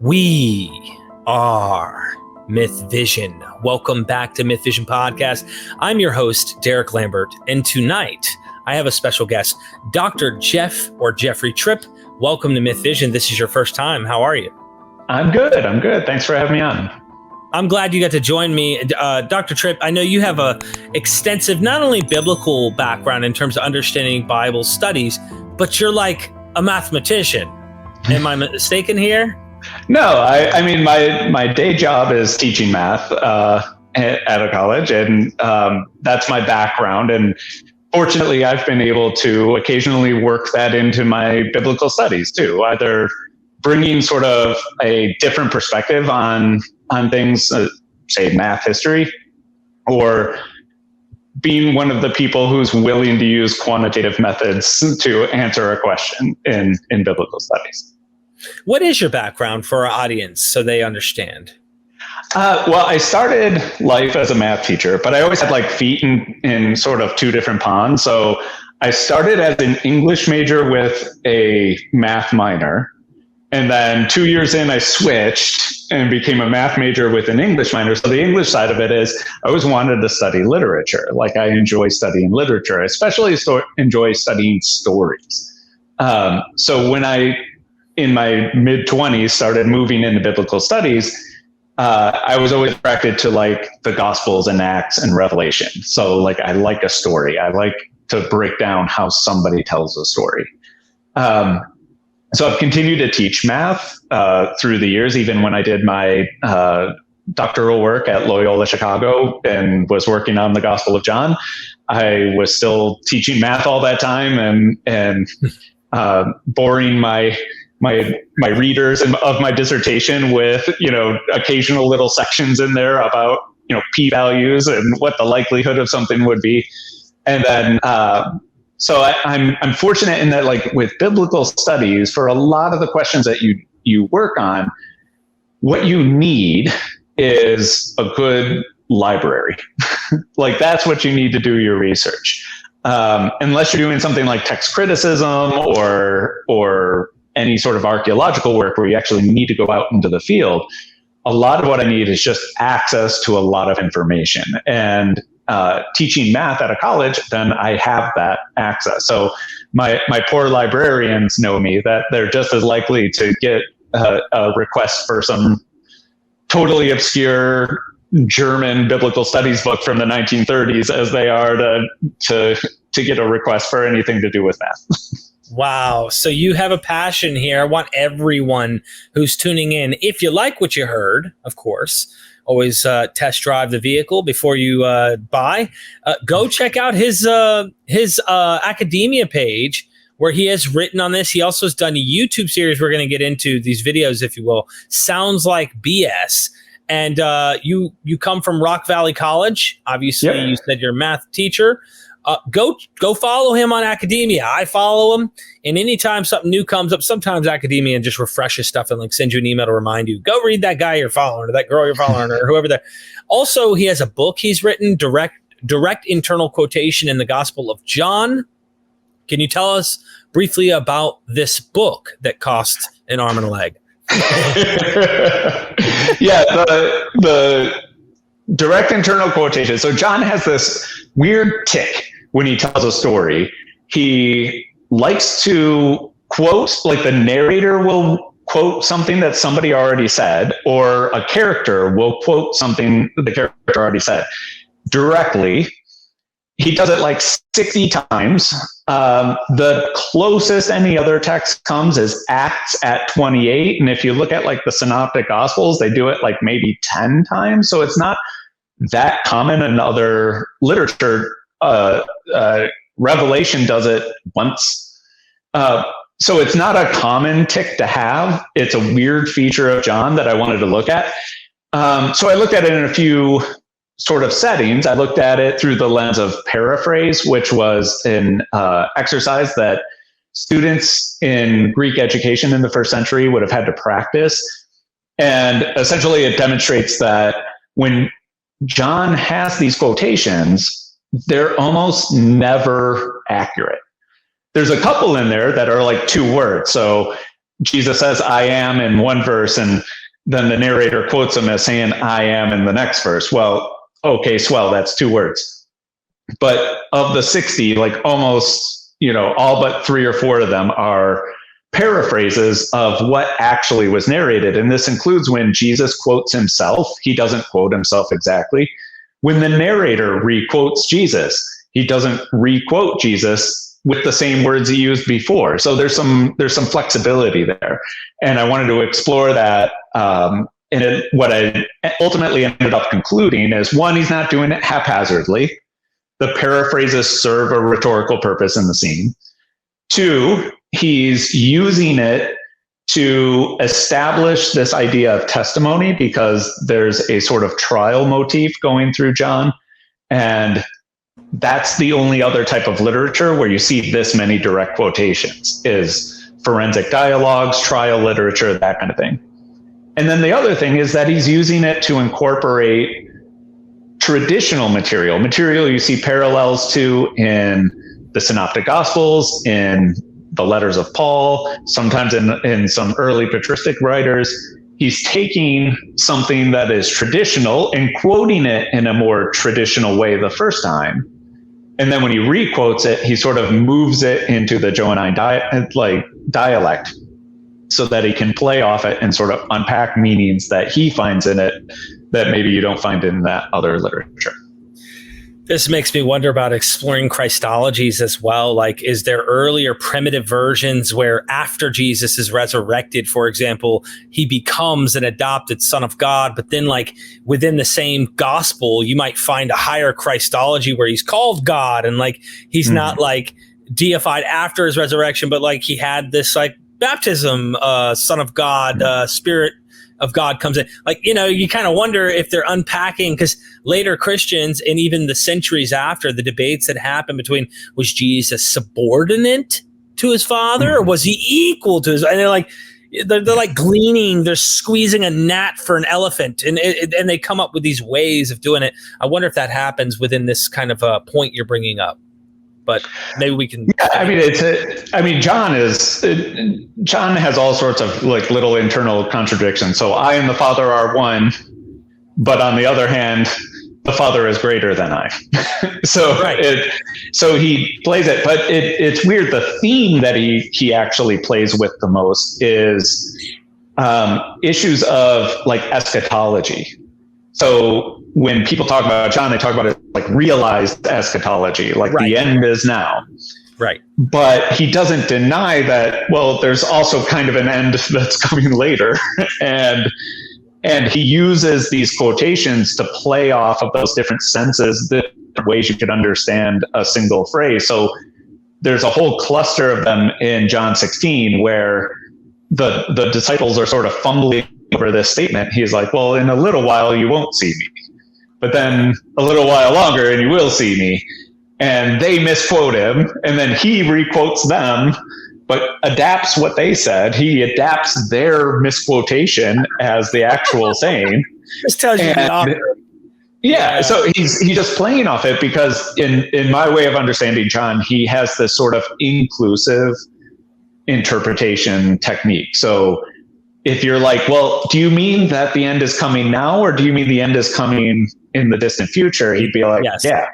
We are MythVision. Welcome back to MythVision Podcast. I'm your host, Derek Lambert, and tonight I have a special guest, Dr. Jeff or Jeffrey Tripp. Welcome to MythVision. This is your first time. How are you? I'm good. Thanks for having me on. I'm glad you got to join me. Dr. Tripp, I know you have a extensive, not only biblical background in terms of understanding Bible studies, but you're like a mathematician. Am I mistaken here? No, I mean, my day job is teaching math at a college, and that's my background. And fortunately, I've been able to occasionally work that into my biblical studies too, either bringing sort of a different perspective on things, say math history, or being one of the people who's willing to use quantitative methods to answer a question in biblical studies. What is your background for our audience so they understand? Well, I started life as a math teacher, but I always had like feet in sort of two different ponds. So I started as an English major with a math minor. And then 2 years in, I switched and became a math major with an English minor. So the English side of it is I always wanted to study literature. Like I enjoy studying literature, I especially enjoy studying stories. So when I, in my mid-20s, started moving into biblical studies, I was always attracted to like the Gospels and Acts and Revelation. So like I like a story. I like to break down how somebody tells a story. So I've continued to teach math through the years, even when I did my doctoral work at Loyola Chicago and was working on the Gospel of John. I was still teaching math all that time and boring my readers of my dissertation with, occasional little sections in there about, p-values and what the likelihood of something would be. And then, so I'm fortunate in that, like with biblical studies, for a lot of the questions that you work on, what you need is a good library. Like that's what you need to do your research. Unless you're doing something like text criticism or any sort of archaeological work where you actually need to go out into the field, a lot of what I need is just access to a lot of information. And teaching math at a college, then I have that access. So my poor librarians know me that they're just as likely to get a request for some totally obscure German biblical studies book from the 1930s as they are to get a request for anything to do with math. Wow. So you have a passion here. I want everyone who's tuning in, if you like what you heard, of course, always test drive the vehicle before you buy. Go check out his academia page where he has written on this. He also has done a YouTube series. We're going to get into these videos, if you will. Sounds like BS. And you come from Rock Valley College. Obviously, yep. You said you're a math teacher. Go follow him on academia. I follow him, and anytime something new comes up, sometimes academia just refreshes stuff and like sends you an email to remind you, go read that guy you're following or that girl you're following or whoever that. Also, he has a book he's written, direct internal quotation in the Gospel of John. Can you tell us briefly about this book that cost an arm and a leg? Yeah, the direct internal quotation. So John has this weird tick when he tells a story. He likes to quote, like the narrator will quote something that somebody already said, or a character will quote something that the character already said directly. He does it like 60 times. The closest any other text comes is Acts at 28. And if you look at like the Synoptic Gospels, they do it like maybe 10 times. So it's not that common in other literature. Revelation does it once. So it's not a common tick to have. It's a weird feature of John that I wanted to look at. So I looked at it in a few sort of settings. I looked at it through the lens of paraphrase, which was an exercise that students in Greek education in the first century would have had to practice. And essentially it demonstrates that when John has these quotations, they're almost never accurate. There's a couple in there that are like 2 words. So Jesus says, I am in one verse, and then the narrator quotes him as saying, I am in the next verse. Well, okay, swell, that's 2 words. But of the 60, like almost, all but 3 or 4 of them are paraphrases of what actually was narrated. And this includes when Jesus quotes himself. He doesn't quote himself exactly. When the narrator re-quotes Jesus, he doesn't re-quote Jesus with the same words he used before. So there's some flexibility there. And I wanted to explore that. What I ultimately ended up concluding is, 1, he's not doing it haphazardly. The paraphrases serve a rhetorical purpose in the scene. 2, he's using it to establish this idea of testimony, because there's a sort of trial motif going through John. And that's the only other type of literature where you see this many direct quotations, is forensic dialogues, trial literature, that kind of thing. And then the other thing is that he's using it to incorporate traditional material you see parallels to in the Synoptic Gospels, in the letters of Paul, sometimes in some early patristic writers. He's taking something that is traditional and quoting it in a more traditional way the first time. And then when he re-quotes it, he sort of moves it into the Johannine dialect, so that he can play off it and sort of unpack meanings that he finds in it that maybe you don't find in that other literature. This makes me wonder about exploring Christologies as well. Like, is there earlier primitive versions where after Jesus is resurrected, for example, he becomes an adopted son of God, but then like within the same gospel, you might find a higher Christology where he's called God, and like he's not like deified after his resurrection, but like he had this like baptism, son of God, spirit of God comes in. Like, you kind of wonder if they're unpacking, because later Christians, and even the centuries after, the debates that happened between, was Jesus subordinate to his father, or was he equal to his? And they're like gleaning, they're squeezing a gnat for an elephant, and they come up with these ways of doing it. I wonder if that happens within this kind of point you're bringing up. But maybe we can. Yeah, John has all sorts of like little internal contradictions. So I and the Father are one, but on the other hand, the Father is greater than I. So he plays it, but it's weird. The theme that he actually plays with the most is issues of like eschatology. So when people talk about John, they talk about it like realized eschatology, like the end is now. Right. But he doesn't deny that, well, there's also kind of an end that's coming later. and he uses these quotations to play off of those different senses, the ways you could understand a single phrase. So there's a whole cluster of them in John 16 where the disciples are sort of fumbling over this statement. He's like, well, in a little while you won't see me, but then a little while longer and you will see me. And they misquote him, and then he requotes them, but adapts what they said. He adapts their misquotation as the actual saying. This tells you the author. Yeah, so he's just playing off it, because in my way of understanding John, he has this sort of inclusive interpretation technique. So if you're like, well, do you mean that the end is coming now, or do you mean the end is coming in the distant future? He'd be like, yes. Yeah.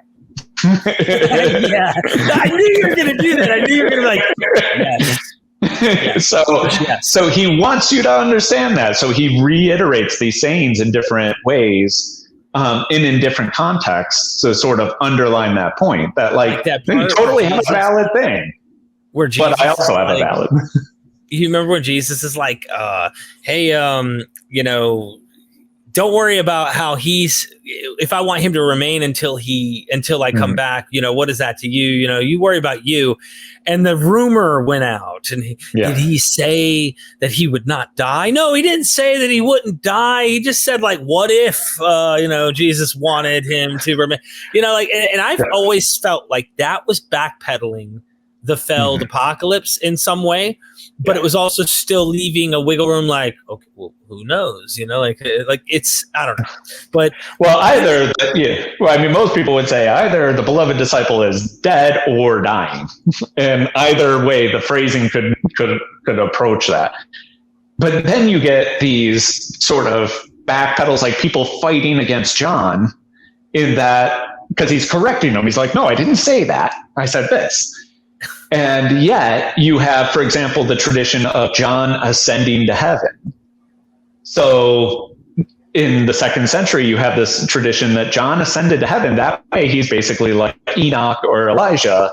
Yeah, I knew you were going to do that. I knew you were going to be like, yes. Yes. So he wants you to understand that. So he reiterates these sayings in different ways, and in different contexts, to sort of underline that point that like you totally have a valid thing. Where Jesus, but I also have a valid. You remember when Jesus is like, hey, don't worry about how if I want him to remain until I come back, what is that to you? You worry about you. And the rumor went out, and did he say that he would not die? No, he didn't say that he wouldn't die. He just said like, what if, Jesus wanted him to remain, and I've always felt like that was backpedaling the failed apocalypse in some way, but it was also still leaving a wiggle room. Like, okay, well, who knows? Like it's, I don't know. But well, I mean, most people would say either the beloved disciple is dead or dying, and either way, the phrasing could approach that. But then you get these sort of backpedals, like people fighting against John, in that because he's correcting them. He's like, no, I didn't say that. I said this. And yet you have, for example, the tradition of John ascending to heaven. So in the 2nd century, you have this tradition that John ascended to heaven. That way he's basically like Enoch or Elijah.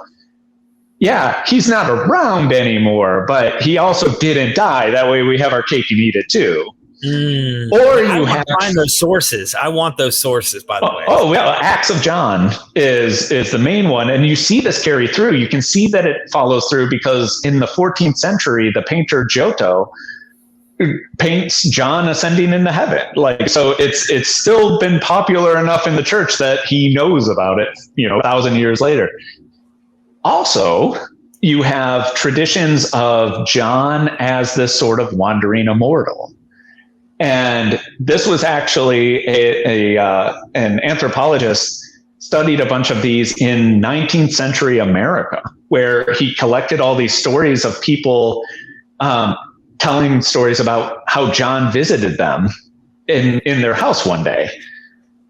Yeah, he's not around anymore, but he also didn't die. That way we have our cake and eat it too. Or you have find those sources. I want those sources, by the way. Oh, well, Acts of John is the main one, and you see this carry through. You can see that it follows through because in the 14th century, the painter Giotto paints John ascending into heaven. Like, so it's still been popular enough in the church that he knows about it, 1,000 years later. Also, you have traditions of John as this sort of wandering immortal. And this was actually an anthropologist studied a bunch of these in 19th century America, where he collected all these stories of people telling stories about how John visited them in their house one day.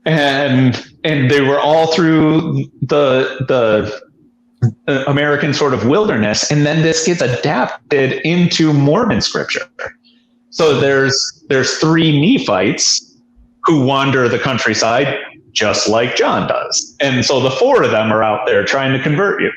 And they were all through the American sort of wilderness. And then this gets adapted into Mormon scripture. So there's 3 Nephites who wander the countryside just like John does. And so the 4 of them are out there trying to convert you.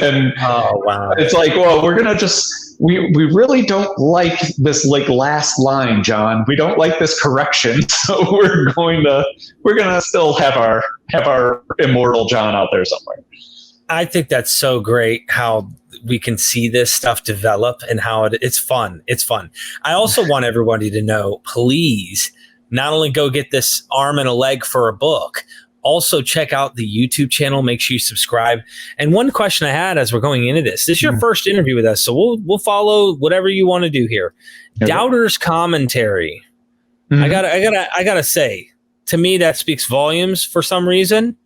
And oh, wow. It's like, well, we're going to we really don't like this like last line, John. We don't like this correction. So we're going to still have our immortal John out there somewhere. I think that's so great how we can see this stuff develop and how it's fun. It's fun. I also want everybody to know, please, not only go get this arm and a leg for a book, also check out the YouTube channel. Make sure you subscribe. And one question I had as we're going into this is your first interview with us. So we'll follow whatever you want to do here. Okay. Doubter's commentary. I gotta say, to me, that speaks volumes for some reason.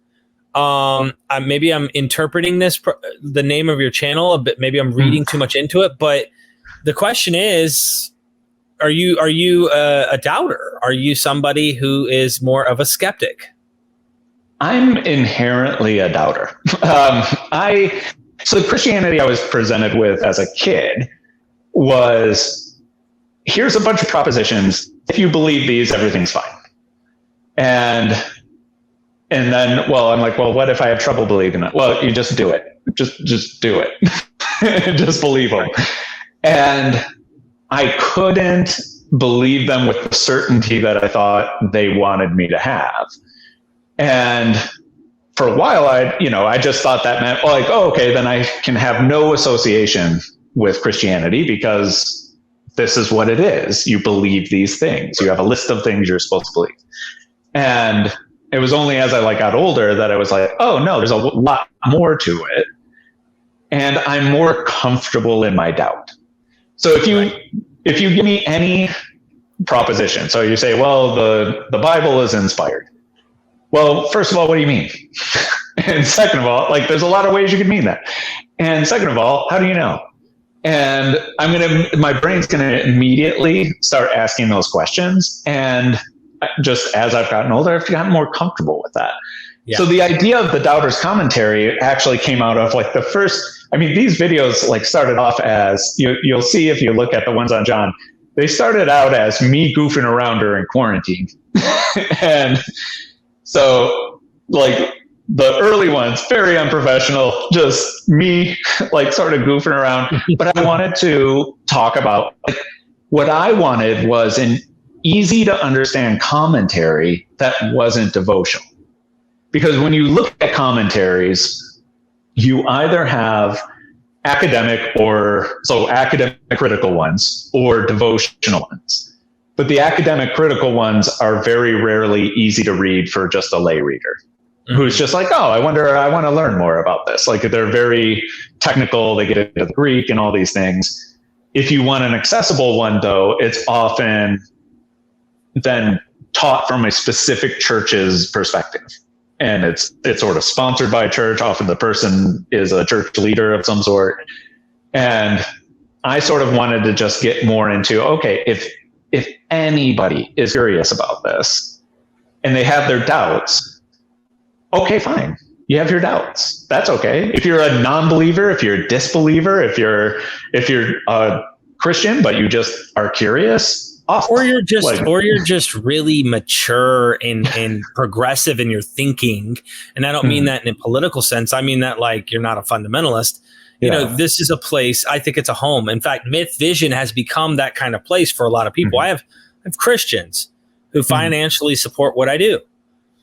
Maybe I'm interpreting the name of your channel a bit. Maybe I'm reading too much into it, but the question is, are you a doubter? Are you somebody who is more of a skeptic? I'm inherently a doubter. So the Christianity I was presented with as a kid was, here's a bunch of propositions. If you believe these, everything's fine. And then, well, I'm like, well, what if I have trouble believing it? Well, you just do it. Just do it. Just believe them. And I couldn't believe them with the certainty that I thought they wanted me to have. And for a while, I just thought that meant, like, oh, okay, then I can have no association with Christianity because this is what it is. You believe these things. You have a list of things you're supposed to believe. And it was only as I got older that I was like, oh no, there's a lot more to it. And I'm more comfortable in my doubt. So if you give me any proposition, so you say, well, the Bible is inspired. Well, first of all, what do you mean? And second of all, there's a lot of ways you could mean that. And second of all, how do you know? And my brain's going to immediately start asking those questions. And just as I've gotten older, I've gotten more comfortable with that. Yeah. So the idea of the Doubter's commentary actually came out of the first, these videos started off as, you'll see if you look at the ones on John, they started out as me goofing around during quarantine. And so the early ones, very unprofessional, just me sort of goofing around. But I wanted to talk about what I wanted was an easy to understand commentary that wasn't devotional. Because when you look at commentaries, you either have academic critical ones or devotional ones. But the academic critical ones are very rarely easy to read for just a lay reader. who's just like, oh, I want to learn more about this. Like they're very technical. They get into the Greek and all these things. If you want an accessible one, though, it's often then taught from a specific church's perspective. And it's sort of sponsored by a church. Often the person is a church leader of some sort. And I sort of wanted to just get more into, okay, if anybody is curious about this and they have their doubts, okay, fine. You have your doubts. That's okay. If you're a non-believer, if you're a disbeliever, if you're a Christian, but you just are curious, awesome. Or you're just really mature and progressive in your thinking. And I don't mean that in a political sense. I mean that like you're not a fundamentalist. You know, this is a place, I think it's a home. In fact, MythVision has become that kind of place for a lot of people. I have Christians who financially support what I do.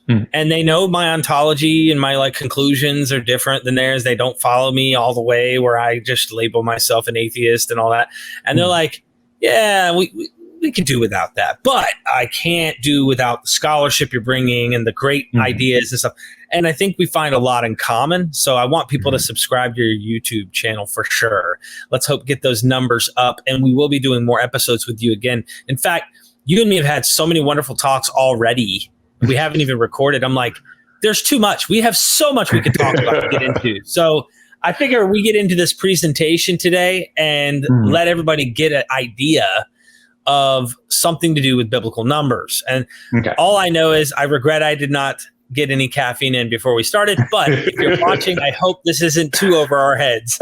And they know my ontology and my like conclusions are different than theirs. They don't follow me all the way where I just label myself an atheist and all that. And they're like, yeah, we can do without that, but I can't do without the scholarship you're bringing and the great ideas and stuff. And I think we find a lot in common. So I want people to subscribe to your YouTube channel for sure. Let's hope get those numbers up, and we will be doing more episodes with you again. In fact, you and me have had so many wonderful talks already. We haven't even recorded. I'm like, there's too much. We have so much we could talk about to get into. So I figure we get into this presentation today and let everybody get an idea of something to do with biblical numbers. And all I know is I regret I did not get any caffeine in before we started. But if you're watching, I hope this isn't too over our heads.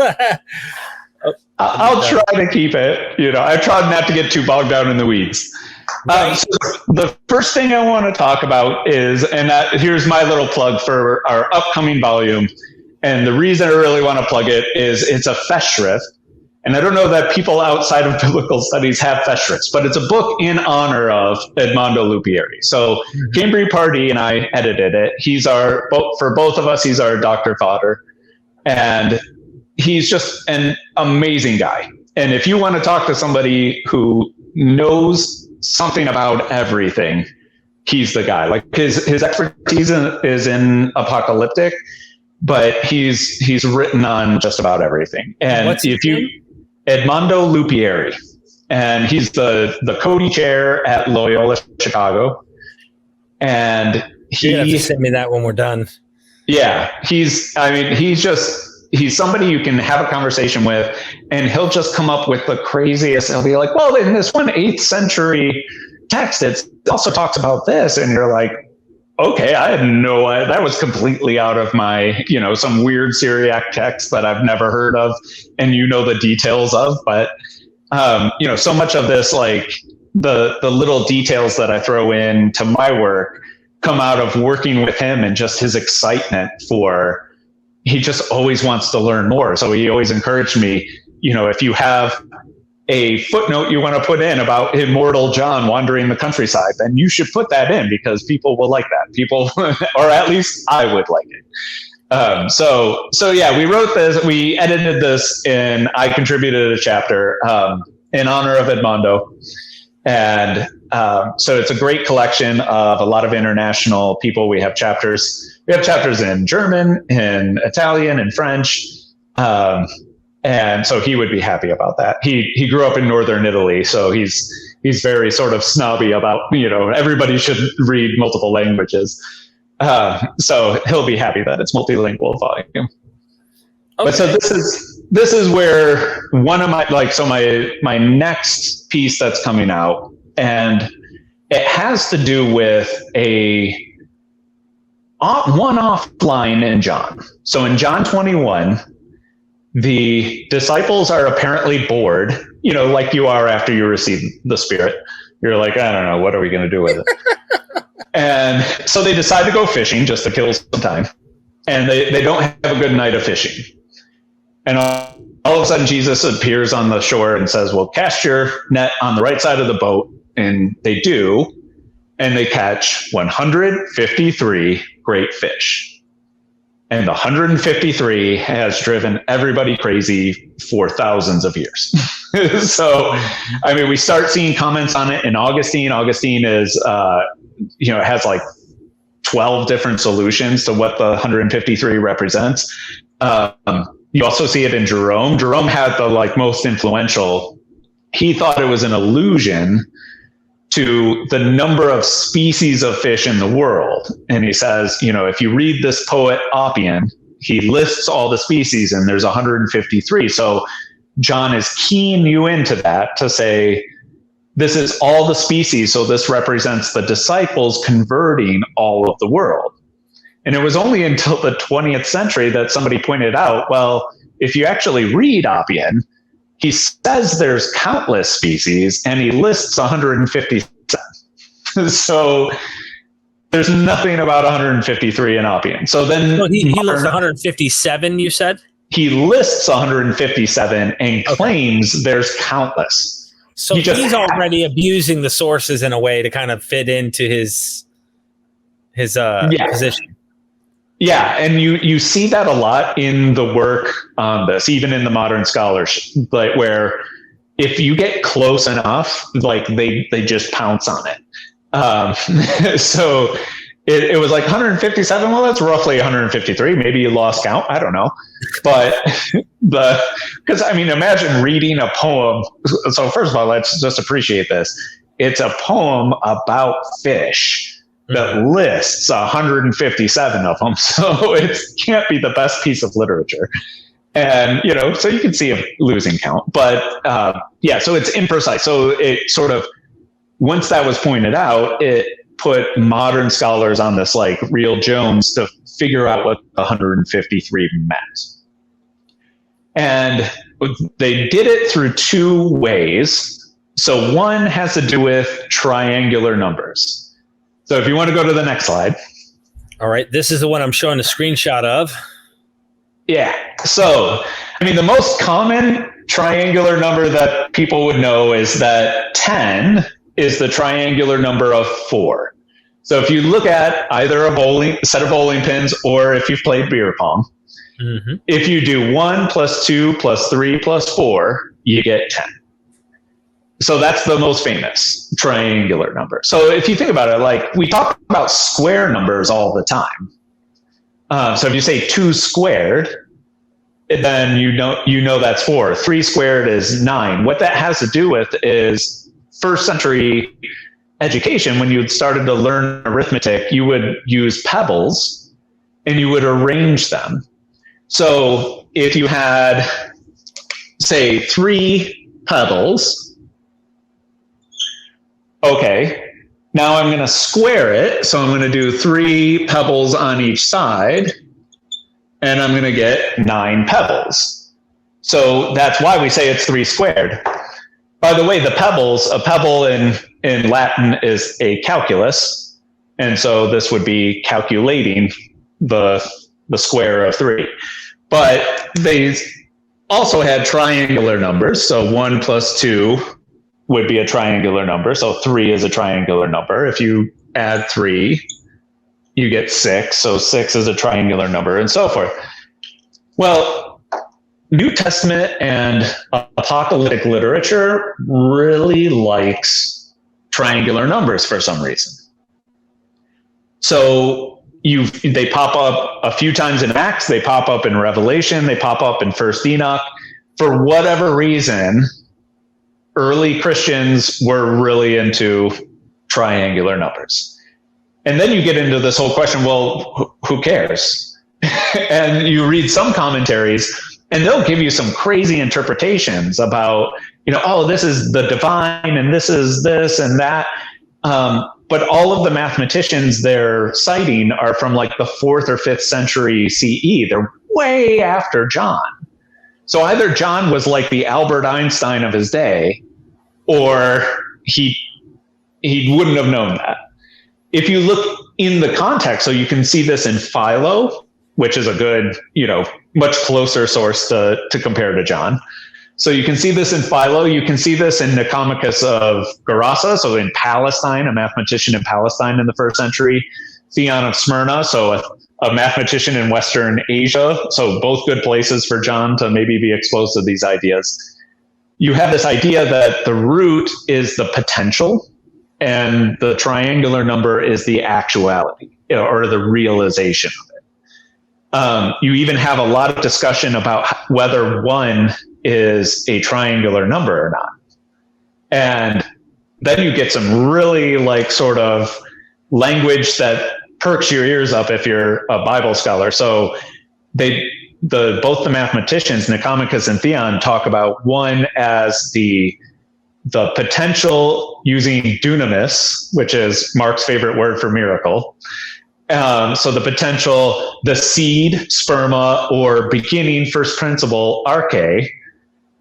I'll try to keep it. You know, I tried not to get too bogged down in the weeds. So the first thing I want to talk about is, and here's my little plug for our upcoming volume. And the reason I really want to plug it is it's a festschrift. And I don't know that people outside of biblical studies have festschrifts, but it's a book in honor of Edmondo Lupieri. So Cambry Pardee and I edited it. For both of us, he's our Dr. Fodder. And he's just an amazing guy. And if you want to talk to somebody who knows something about everything, he's the guy. Like his expertise is in apocalyptic, but he's written on just about everything. And Edmondo Lupieri, and he's the Cody chair at Loyola Chicago. And you have to send me that when we're done. Yeah, he's somebody you can have a conversation with, and he'll just come up with the craziest. He'll be like, well, in this 8th century text, it also talks about this. And you're like, okay, I had no idea. That was completely out of my, some weird Syriac text that I've never heard of and the details of. But, so much of this, like the little details that I throw into my work come out of working with him and just his excitement he just always wants to learn more. So he always encouraged me, if you have a footnote you want to put in about immortal John wandering the countryside, then you should put that in because people will like that. People, or at least I would like it. So yeah, we wrote this, we edited this, and I contributed a chapter in honor of Edmondo. And so it's a great collection of a lot of international people. We have chapters in German, in Italian, and French. And so he would be happy about that. He grew up in northern Italy, so he's very sort of snobby about, everybody should read multiple languages. So he'll be happy that it's multilingual volume. Okay. But so this is where one of my next piece that's coming out, and it has to do with one offline in John. So in John 21, the disciples are apparently bored, like you are after you receive the Spirit. You're like, I don't know, what are we going to do with it? And so they decide to go fishing just to kill some time. And they don't have a good night of fishing. And all of a sudden, Jesus appears on the shore and says, well, cast your net on the right side of the boat. And they do. And they catch 153 great fish. And the 153 has driven everybody crazy for thousands of years. So, we start seeing comments on it in Augustine. Augustine is, it has like 12 different solutions to what the 153 represents. You also see it in Jerome. Jerome had the most influential. He thought it was an allusion to the number of species of fish in the world. And he says, if you read this poet Oppian, he lists all the species and there's 153. So John is keying you into that to say, this is all the species. So this represents the disciples converting all of the world. And it was only until the 20th century that somebody pointed out, well, if you actually read Oppian, he says there's countless species and he lists 157. So there's nothing about 153 in Oppian. So then he lists 157, you said? He lists 157 and claims there's countless. So he's already abusing the sources in a way to kind of fit into his position. Yeah, and you see that a lot in the work on this, even in the modern scholars, where if you get close enough, they just pounce on it. So it was 157. Well, that's roughly 153. Maybe you lost count. I don't know. But because imagine reading a poem. So first of all, let's just appreciate this. It's a poem about fish that lists 157 of them. So it can't be the best piece of literature. And, so you can see him losing count. But so it's imprecise. So it sort of, once that was pointed out, it put modern scholars on this real Jones to figure out what 153 meant. And they did it through two ways. So one has to do with triangular numbers. So if you want to go to the next slide. All right. This is the one I'm showing a screenshot of. Yeah. So, the most common triangular number that people would know is that 10 is the triangular number of 4. So if you look at either a set of bowling pins or if you've played beer pong, if you do 1 plus 2 plus 3 plus 4, you get 10. So that's the most famous triangular number. So if you think about it, we talk about square numbers all the time. So if you say 2 squared, then you know that's 4. 3 squared is 9. What that has to do with is first century education. When you started to learn arithmetic, you would use pebbles and you would arrange them. So if you had, say, 3 pebbles, okay, now I'm going to square it. So I'm going to do 3 pebbles on each side, and I'm going to get 9 pebbles. So that's why we say it's 3 squared. By the way, a pebble in Latin is a calculus. And so this would be calculating the square of 3. But they also had triangular numbers. So 1 plus 2 would be a triangular number. So 3 is a triangular number. If you add 3, you get 6. So 6 is a triangular number, and so forth. Well, New Testament and apocalyptic literature really likes triangular numbers for some reason. So they pop up a few times in Acts, they pop up in Revelation, they pop up in First Enoch. For whatever reason, early Christians were really into triangular numbers. And then you get into this whole question, well, who cares? And you read some commentaries, and they'll give you some crazy interpretations about, this is the divine, and this is this and that. But all of the mathematicians they're citing are from the 4th or 5th century CE. They're way after John. So either John was the Albert Einstein of his day, or he wouldn't have known that. If you look in the context, so you can see this in Philo, which is a good, much closer source to compare to John. So you can see this in Philo. You can see this in Nicomachus of Gerasa, so in Palestine, a mathematician in Palestine in the 1st century. Theon of Smyrna, so a mathematician in Western Asia. So both good places for John to maybe be exposed to these ideas. You have this idea that the root is the potential and the triangular number is the actuality. or the realization of it. You even have a lot of discussion about whether 1 is a triangular number or not. And then you get some really like sort of language that perks your ears up if you're a Bible scholar. So both the mathematicians, Nicomachus and Theon, talk about 1 as the potential using dunamis, which is Mark's favorite word for miracle. So the potential, the seed, sperma, or beginning, first principle, arche.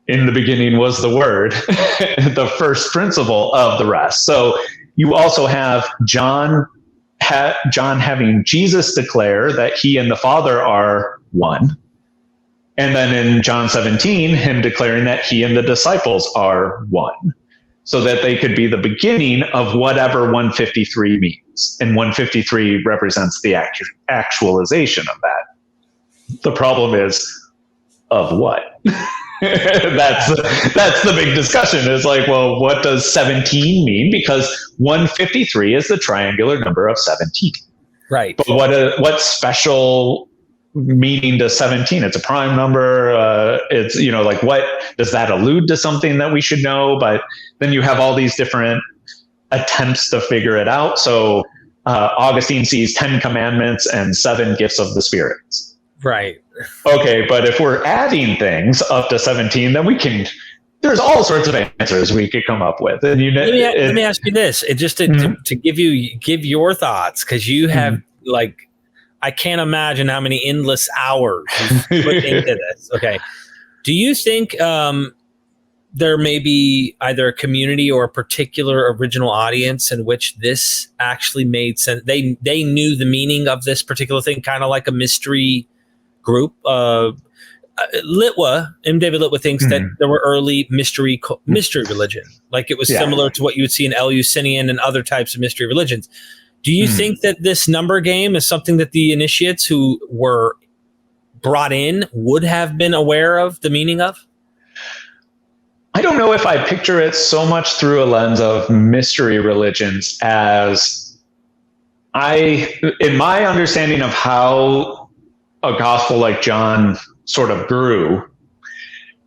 In the beginning was the word, the first principle of the rest. So you also have John having Jesus declare that he and the Father are one. And then in John 17, him declaring that he and the disciples are one. So that they could be the beginning of whatever 153 means. And 153 represents the actualization of that. The problem is, of what? That's the big discussion. Is like, well, what does 17 mean? Because 153 is the triangular number of 17. Right. But what special meaning does 17? It's a prime number. It's, like, what does that allude to? Something that we should know? But then you have all these different attempts to figure it out. So Augustine sees 10 commandments and 7 gifts of the spirits. Right. Okay, but if we're adding things up to 17, then there's all sorts of answers we could come up with. And let me ask you this, just to give your thoughts, because you have I can't imagine how many endless hours you put into this. Okay. Do you think there may be either a community or a particular original audience in which this actually made sense? They knew the meaning of this particular thing, kind of like a mystery group. David Litwa thinks that there were early mystery religion, like it was similar to what you would see in Eleusinian and other types of mystery religions. Do you think that this number game is something that the initiates who were brought in would have been aware of the meaning of? I don't know if I picture it so much through a lens of mystery religions as in my understanding of how a gospel like John sort of grew.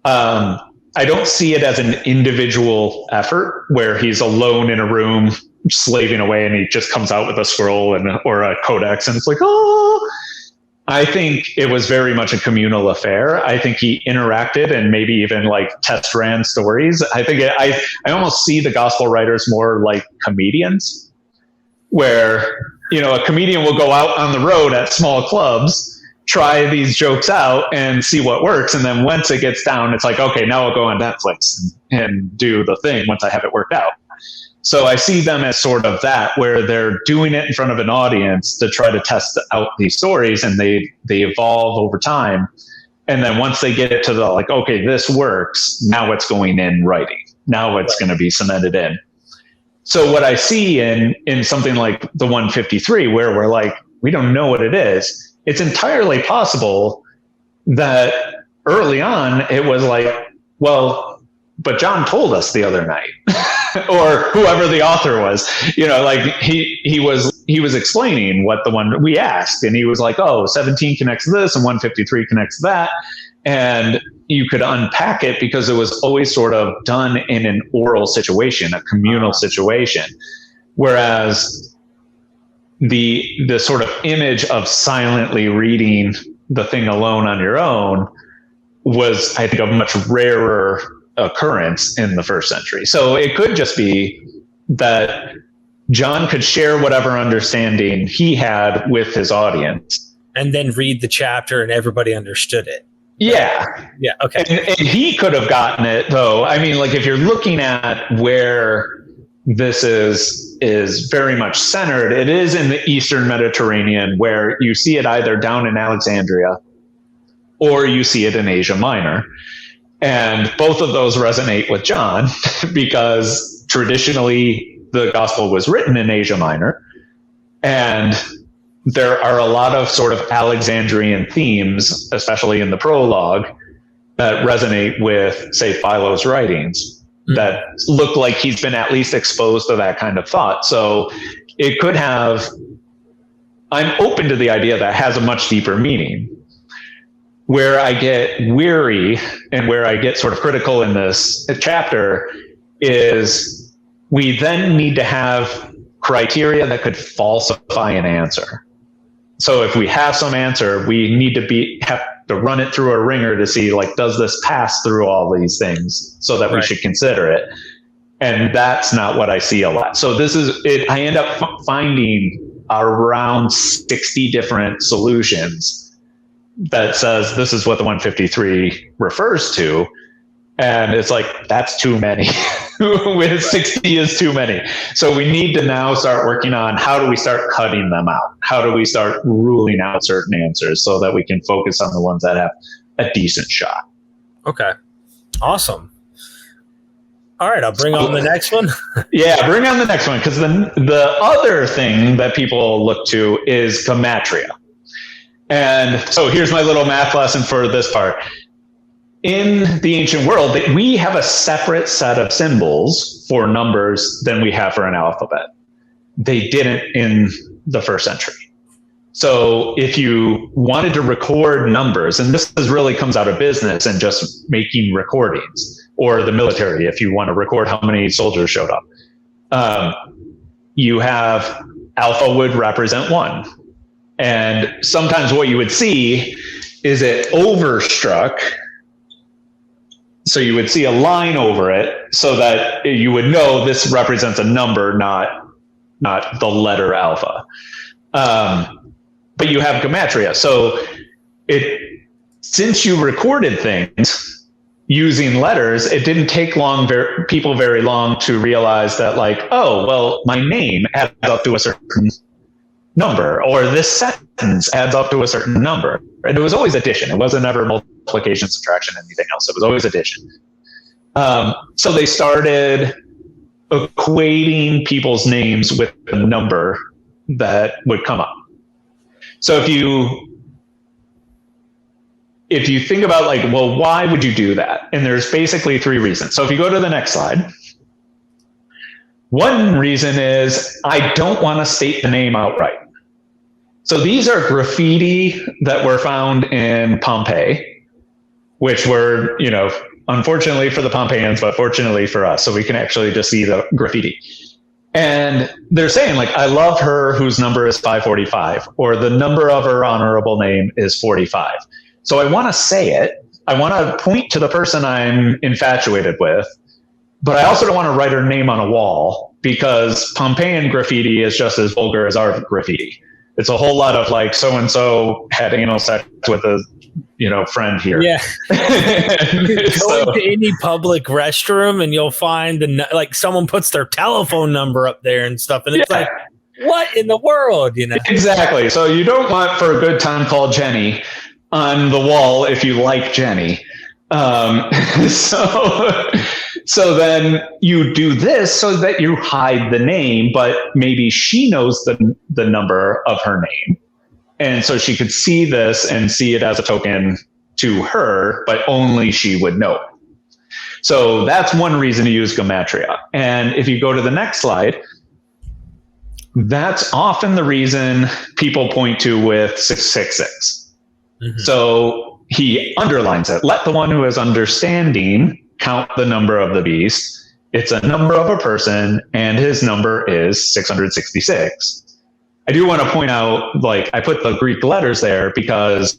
I don't see it as an individual effort where he's alone in a room slaving away and he just comes out with a scroll or a codex and it's like, oh. I think it was very much a communal affair. I think he interacted and maybe even like test ran stories. I think I almost see the gospel writers more like comedians, where a comedian will go out on the road at small clubs, try these jokes out and see what works. And then once it gets down, it's like, okay, now I'll go on Netflix and do the thing once I have it worked out. So I see them as sort of that, where they're doing it in front of an audience to try to test out these stories, and they evolve over time. And then once they get it to the like, okay, this works, now it's going in writing. Now it's going to be cemented in. So what I see in something like the 153, where we're like, we don't know what it is, it's entirely possible that early on it was like, well, but John told us the other night, or whoever the author was, like he was explaining what the one we asked, and he was like, oh, 17 connects to this and 153 connects to that. And you could unpack it because it was always sort of done in an oral situation, a communal situation. Whereas the sort of image of silently reading the thing alone on your own was, I think, a much rarer occurrence in the first century. So it could just be that John could share whatever understanding he had with his audience. And then read the chapter and everybody understood it. Yeah. Yeah. Okay. And he could have gotten it, though. I mean, like, if you're looking at where this is very much centered, it is in the Eastern Mediterranean, where you see it either down in Alexandria or you see it in Asia Minor. And both of those resonate with John because traditionally the gospel was written in Asia Minor. And there are a lot of sort of Alexandrian themes, especially in the prologue, that resonate with, say, Philo's writings, that look like he's been at least exposed to that kind of thought. So it could have I'm open to the idea that has a much deeper meaning. Where I get weary and where I get sort of critical in this chapter is we then need to have criteria that could falsify an answer. So if we have some answer, we need to have to run it through a ringer to see, like, does this pass through all these things so that we should consider it? And that's not what I see a lot. So this is it. I end up finding around 60 different solutions that says this is what the 153 refers to. And it's like, that's too many. With 60 is too many. So we need to now start working on how do we start cutting them out? How do we start ruling out certain answers so that we can focus on the ones that have a decent shot? Okay. Awesome. All right, I'll bring on the next one. Yeah, bring on the next one, because the other thing that people look to is gematria. And so here's my little math lesson for this part. In the ancient world, we have a separate set of symbols for numbers than we have for an alphabet. They didn't in the first century. So if you wanted to record numbers, and this really comes out of business and just making recordings, or the military, if you want to record how many soldiers showed up, you have alpha would represent 1. And sometimes what you would see is it overstruck. So you would see a line over it so that you would know this represents a number, not the letter alpha. But you have gematria. So since you recorded things using letters, it didn't take people very long to realize that, like, oh, well, my name adds up to a certain number, or this sentence adds up to a certain number. And it was always addition. It wasn't ever multiplication, subtraction, anything else. It was always addition. So they started equating people's names with the number that would come up. So if you think about, like, well, why would you do that? And there's basically 3 reasons. So if you go to the next slide, one reason is I don't want to state the name outright. So these are graffiti that were found in Pompeii, which were, unfortunately for the Pompeians, but fortunately for us. So we can actually just see the graffiti. And they're saying, like, I love her whose number is 545, or the number of her honorable name is 45. So I want to say it. I want to point to the person I'm infatuated with, but I also don't want to write her name on a wall, because Pompeian graffiti is just as vulgar as our graffiti. It's a whole lot of, like, so-and-so had anal sex with a, friend here. Yeah. Go into any public restroom and you'll find someone puts their telephone number up there and stuff. And it's like, what in the world, Exactly. So you don't want "for a good time called Jenny" on the wall if you like Jenny. So then you do this so that you hide the name, but maybe she knows the number of her name. And so she could see this and see it as a token to her, but only she would know it. So that's one reason to use gematria. And if you go to the next slide, that's often the reason people point to with 666. Mm-hmm. So he underlines it. Let the one who is understanding count the number of the beast. It's a number of a person, and his number is 666. I do want to point out, like, I put the Greek letters there because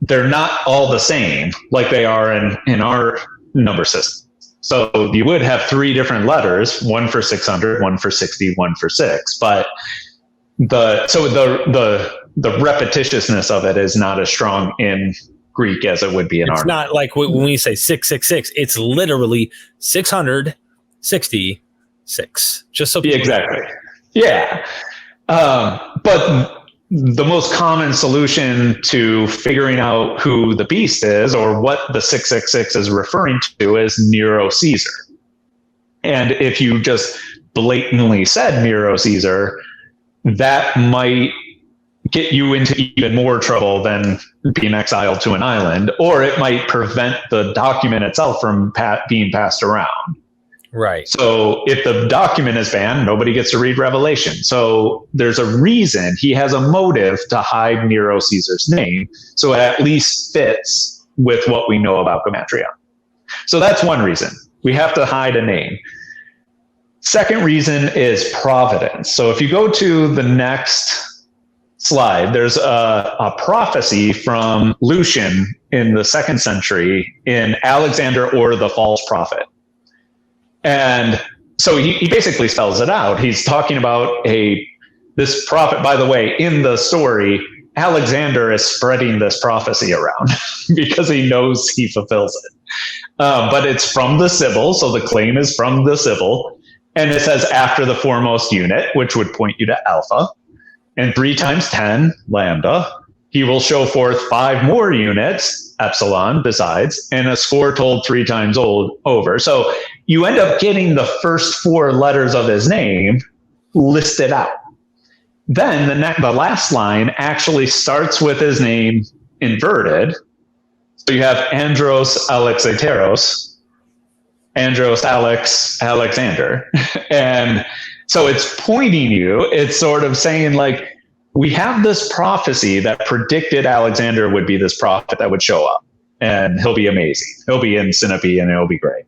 they're not all the same like they are in our number system. So you would have 3 different letters, one for 600, one for 60, one for 6. But the repetitiousness of it is not as strong in Greek as it would be in our. It's not like when we say 666, it's literally 666. Just so people exactly. Yeah. But the most common solution to figuring out who the beast is, or what the 666 is referring to, is Nero Caesar. And if you just blatantly said Nero Caesar, that might get you into even more trouble than being exiled to an island, or it might prevent the document itself from being passed around. Right. So if the document is banned, nobody gets to read Revelation. So there's a reason, he has a motive to hide Nero Caesar's name, so it at least fits with what we know about Gematria. So that's one reason. We have to hide a name. Second reason is providence. So if you go to the next slide, there's a prophecy from Lucian in the 2nd century in Alexander or the False Prophet. And so he basically spells it out. He's talking about this prophet. By the way, in the story, Alexander is spreading this prophecy around because he knows he fulfills it. But it's from the Sibyl, so the claim is from the Sibyl. And it says after the foremost unit, which would point you to alpha, and 3 times 10, lambda, he will show forth 5 more units, epsilon, besides, and a score told 3 times over. So you end up getting the first 4 letters of his name listed out. Then the last line actually starts with his name inverted. So you have Andros Alexateros, Andros Alexander. And so it's pointing you, it's sort of saying like, we have this prophecy that predicted Alexander would be this prophet that would show up, and he'll be amazing. He'll be in Sinope and it'll be great.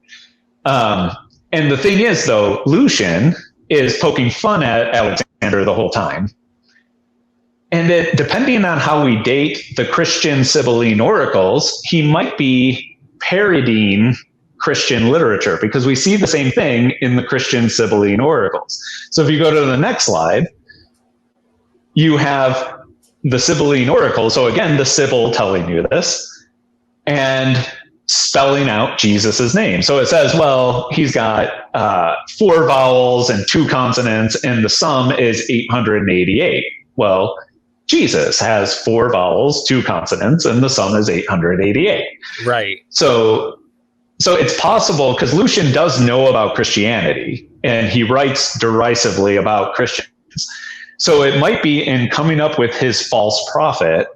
And the thing is, though, Lucian is poking fun at Alexander the whole time. And that depending on how we date the Christian Sibylline oracles, he might be parodying Christian literature, because we see the same thing in the Christian Sibylline oracles. So if you go to the next slide, you have the Sibylline oracle. So again, the Sibyl telling you this and spelling out Jesus's name. So it says, well, he's got 4 vowels and 2 consonants, and the sum is 888. Well, Jesus has 4 vowels, 2 consonants, and the sum is 888. Right. So it's possible, because Lucian does know about Christianity, and he writes derisively about Christians. So it might be in coming up with his false prophet,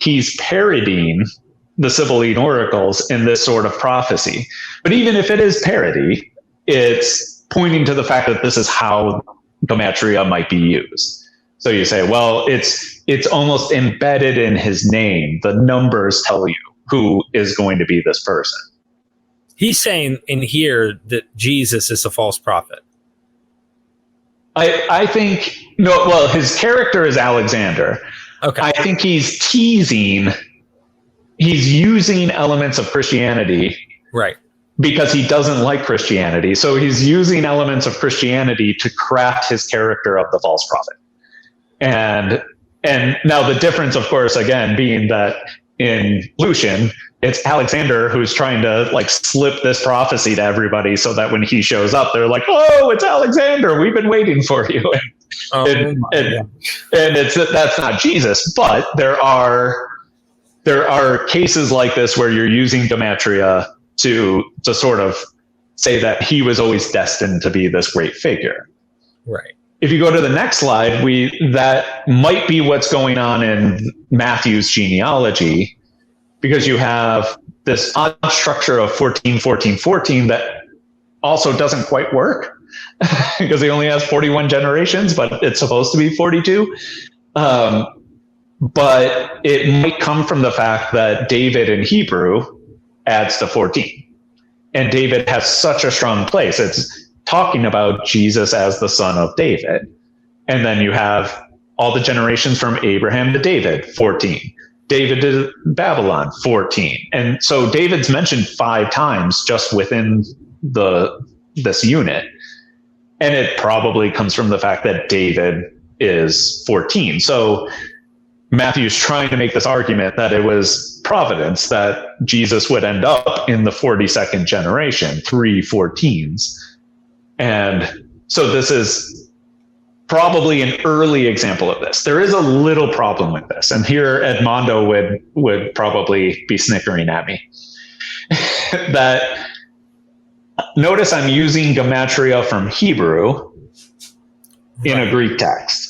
he's parodying the Sibylline oracles in this sort of prophecy. But even if it is parody, it's pointing to the fact that this is how Gematria might be used. So you say, well, it's almost embedded in his name. The numbers tell you who is going to be this person. He's saying in here that Jesus is a false prophet. I think, no, well, his character is Alexander. Okay. I think he's teasing, he's using elements of Christianity. Right. Because he doesn't like Christianity. So he's using elements of Christianity to craft his character of the false prophet. And now the difference, of course, again, being that in Lucian, it's Alexander who's trying to like slip this prophecy to everybody so that when he shows up, they're like, oh, it's Alexander. We've been waiting for you. And that's not Jesus, but there are cases like this where you're using Gematria to sort of say that he was always destined to be this great figure. Right. If you go to the next slide, that might be what's going on in Matthew's genealogy, because you have this odd structure of 14, 14, 14 that also doesn't quite work because he only has 41 generations, but it's supposed to be 42. But it might come from the fact that David in Hebrew adds to 14. And David has such a strong place. It's talking about Jesus as the son of David. And then you have all the generations from Abraham to David, 14. David to Babylon, 14. And so David's mentioned 5 times just within this unit. And it probably comes from the fact that David is 14. So Matthew's trying to make this argument that it was providence that Jesus would end up in the 42nd generation, 3 14s. And so this is probably an early example of this. There is a little problem with this. And here Edmondo would probably be snickering at me. That notice I'm using Gematria from Hebrew in a Greek text.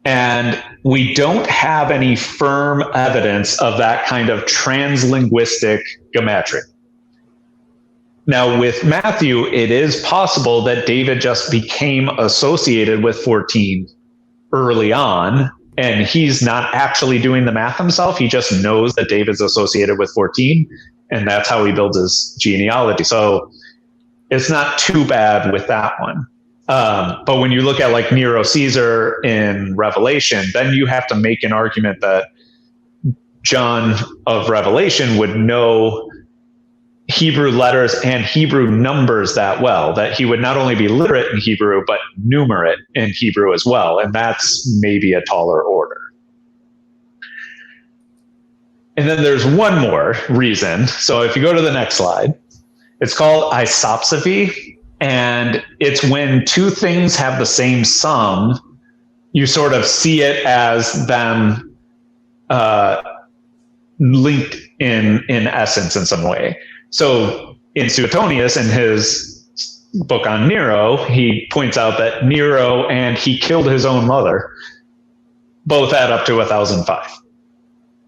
And we don't have any firm evidence of that kind of translinguistic Gematria. Now, with Matthew, it is possible that David just became associated with 14 early on, and he's not actually doing the math himself. He just knows that David's associated with 14, and that's how he builds his genealogy. So it's not too bad with that one. But when you look at like Nero Caesar in Revelation, then you have to make an argument that John of Revelation would know Hebrew letters and Hebrew numbers that well, that he would not only be literate in Hebrew, but numerate in Hebrew as well. And that's maybe a taller order. And then there's one more reason. So if you go to the next slide, it's called isopsy. And it's when two things have the same sum, you sort of see it as them linked in essence in some way. So in Suetonius, in his book on Nero, he points out that Nero and he killed his own mother both add up to 1,005.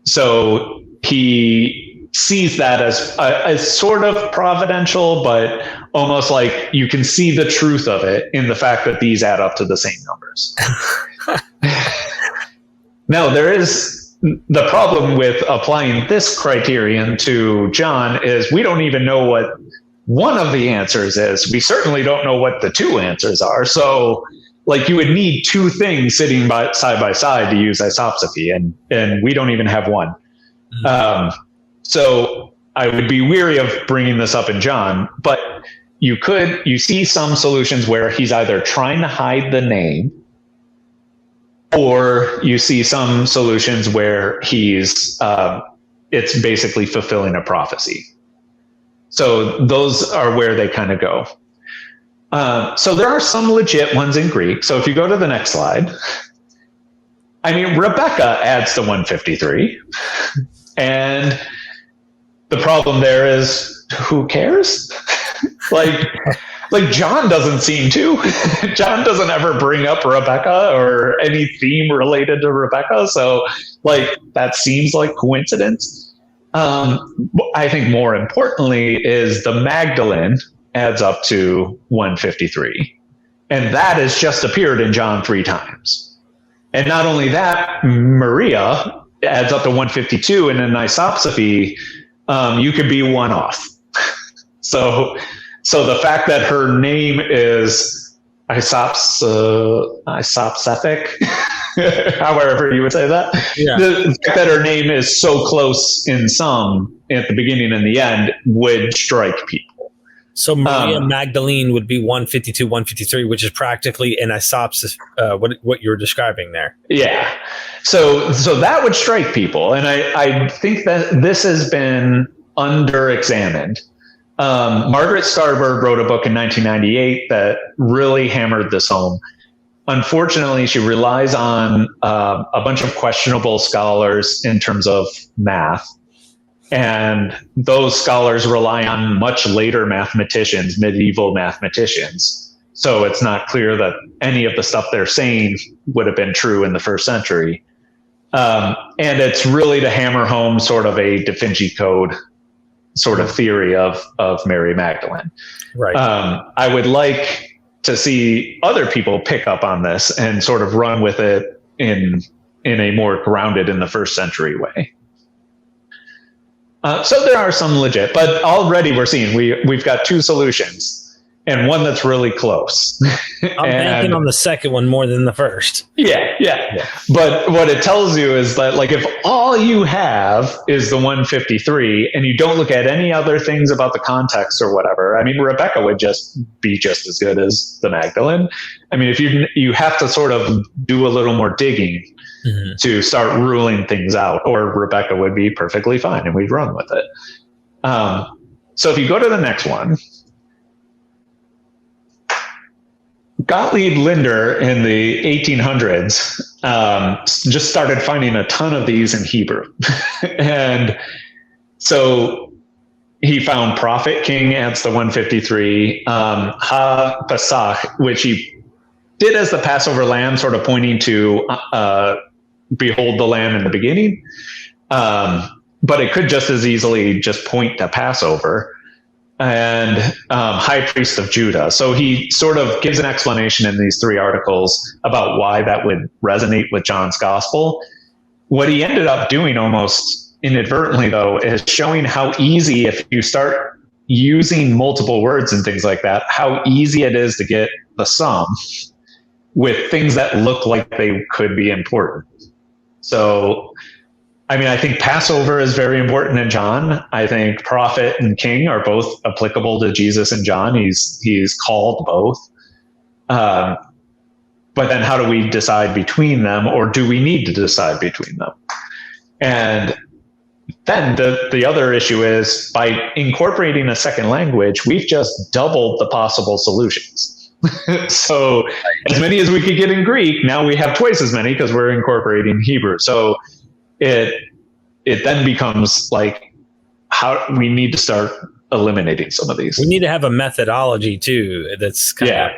So he sees that as sort of providential, but almost like you can see the truth of it in the fact that these add up to the same numbers. Now, there is the problem with applying this criterion to John is we don't even know what one of the answers is. We certainly don't know what the two answers are. So like you would need two things sitting side by side to use isopsy, and we don't even have one. So I would be weary of bringing this up in John, but you see some solutions where he's either trying to hide the name, or you see some solutions where he's it's basically fulfilling a prophecy. So those are where they kind of go. So there are some legit ones in Greek. So if you go to the next slide, I mean, Rebecca adds to 153. And the problem there is, who cares? Like John doesn't seem to. John doesn't ever bring up Rebecca or any theme related to Rebecca. So like that seems like coincidence. I think more importantly is the Magdalene adds up to 153. And that has just appeared in John 3 times. And not only that, Maria adds up to 152, and in isopsy, you could be one off. So the fact that her name is isopsephic, however you would say that, the fact that her name is so close in sum at the beginning and the end would strike people. So Maria Magdalene would be 152, 153, which is practically an isopsis, what you're describing there. Yeah. So that would strike people. And I think that this has been under-examined. Margaret Starberg wrote a book in 1998 that really hammered this home. Unfortunately, she relies on a bunch of questionable scholars in terms of math. And those scholars rely on much later mathematicians, medieval mathematicians. So it's not clear that any of the stuff they're saying would have been true in the first century. And it's really to hammer home sort of a Da Vinci Code sort of theory of Mary Magdalene. Right. I would like to see other people pick up on this and sort of run with it in a more grounded in the first century way. So there are some legit, but already we're seeing we've got two solutions and one that's really close. I'm banking on the second one more than the first. Yeah. But what it tells you is that like if all you have is the 153 and you don't look at any other things about the context or whatever, I mean, Rebecca would just be just as good as the Magdalene. I mean, if you have to sort of do a little more digging to start ruling things out, or Rebecca would be perfectly fine and we'd run with it. So if you go to the next one, Gottlieb Linder in the 1800s just started finding a ton of these in Hebrew. And so he found prophet king adds the 153, ha-Pesach, which he did as the Passover lamb, sort of pointing to behold the lamb in the beginning. But it could just as easily just point to Passover. and high priest of Judah. So he sort of gives an explanation in these 3 articles about why that would resonate with John's gospel. What he ended up doing almost inadvertently, though, is showing how easy, if you start using multiple words and things like that, how easy it is to get the sum with things that look like they could be important. So, I mean, I think Passover is very important in John. I think prophet and king are both applicable to Jesus and John. He's called both. But then how do we decide between them, or do we need to decide between them? And then the other issue is, by incorporating a second language, we've just doubled the possible solutions. So as many as we could get in Greek, now we have twice as many because we're incorporating Hebrew. So it then becomes like, how we need to start eliminating some of these. We need to have a methodology too. That's kind of,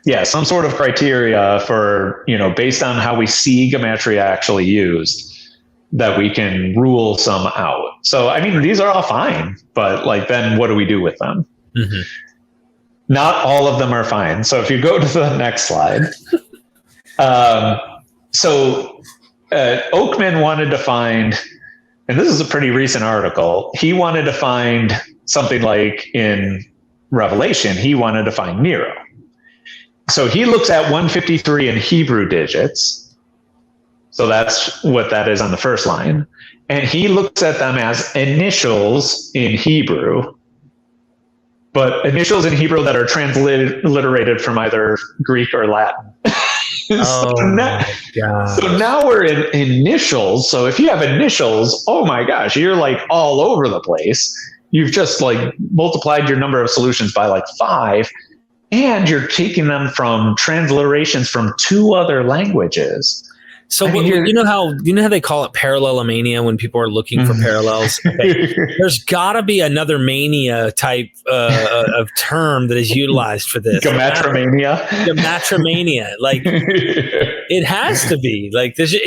yeah, some sort of criteria for, based on how we see gematria actually used, that we can rule some out. So, I mean, these are all fine, but then what do we do with them? Mm-hmm. Not all of them are fine. So if you go to the next slide, Oakman wanted to find, and this is a pretty recent article, he wanted to find something like in Revelation, he wanted to find Nero. So he looks at 153 in Hebrew digits. So that's what that is on the first line. And he looks at them as initials in Hebrew, but initials in Hebrew that are transliterated from either Greek or Latin. So now we're in initials. So if you have initials, oh my gosh, you're all over the place. You've just multiplied your number of solutions by 5. And you're taking them from transliterations from 2 other languages. So you know how they call it parallelomania when people are looking for parallels? Okay. There's got to be another mania type of term that is utilized for this. Gematramania. Gematramania. It has to be.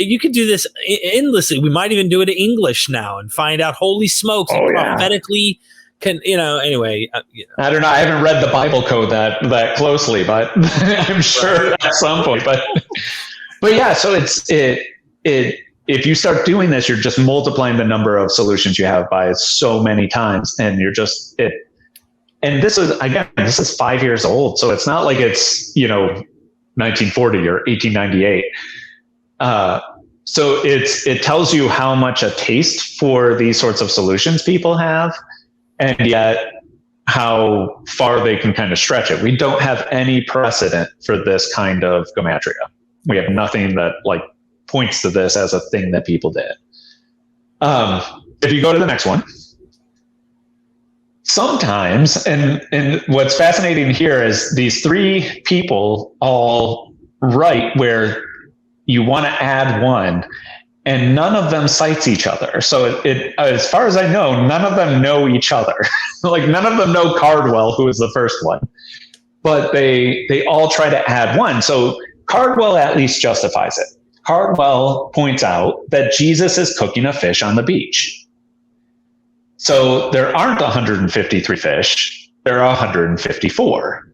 You could do this endlessly. We might even do it in English now and find out, holy smokes, prophetically. Anyway. I don't know. I haven't read the Bible code that closely, but I'm sure at some point. But yeah, so if you start doing this, you're just multiplying the number of solutions you have by so many times, and you're just And this is 5 years old, so it's not like it's 1940 or 1898. So it tells you how much a taste for these sorts of solutions people have. And yet how far they can kind of stretch it. We don't have any precedent for this kind of gematria. We have nothing that points to this as a thing that people did. If you go to the next one, sometimes, and what's fascinating here is these 3 people all write where you want to add 1, and none of them cites each other. So as far as I know, none of them know each other. None of them know Cardwell, who was the first one, but they all try to add 1. So Cardwell at least justifies it. Cardwell points out that Jesus is cooking a fish on the beach. So there aren't 153 fish, there are 154.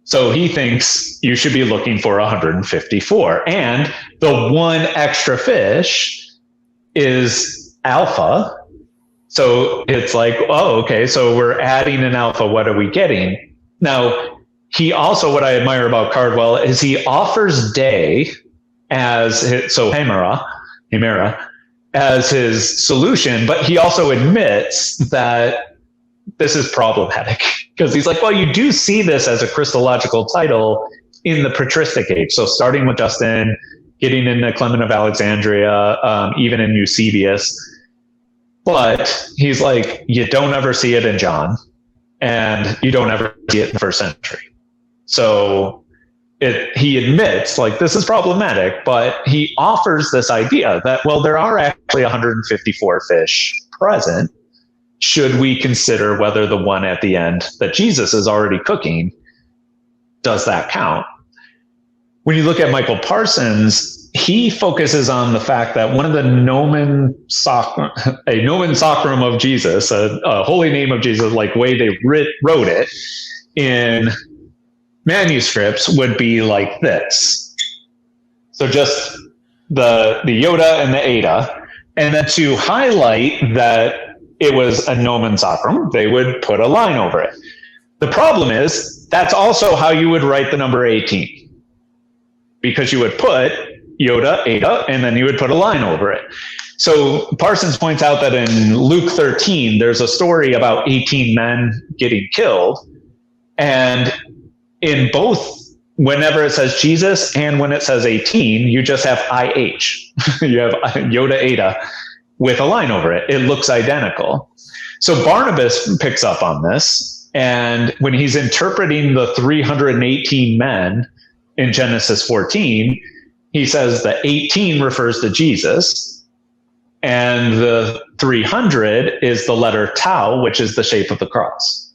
So he thinks you should be looking for 154. And the 1 extra fish is alpha. So it's okay, so we're adding an alpha. What are we getting? Now, he also, what I admire about Cardwell is he offers day as Hemera as his solution, but he also admits that this is problematic. Because he's well, you do see this as a Christological title in the patristic age. So starting with Justin, getting into Clement of Alexandria, even in Eusebius. But he's you don't ever see it in John, and you don't ever see it in the 1st century. So he admits this is problematic, but he offers this idea that, well, there are actually 154 fish present. Should we consider whether the 1 at the end that Jesus is already cooking, does that count? When you look at Michael Parsons, he focuses on the fact that one of the nomen sacrum of Jesus, a holy name of Jesus, like way they wrote it in manuscripts, would be like this. So just the Yoda and the Eta. And then to highlight that it was a nomen sacrum, they would put a line over it. The problem is that's also how you would write the number 18, because you would put Yoda, Eta, and then you would put a line over it. So Parsons points out that in Luke 13, there's a story about 18 men getting killed. And in both, whenever it says Jesus and when it says 18, you just have IH. You have Yoda, Eta with a line over it. It looks identical. So Barnabas picks up on this. And when he's interpreting the 318 men in Genesis 14, he says the 18 refers to Jesus, and the 300 is the letter tau, which is the shape of the cross.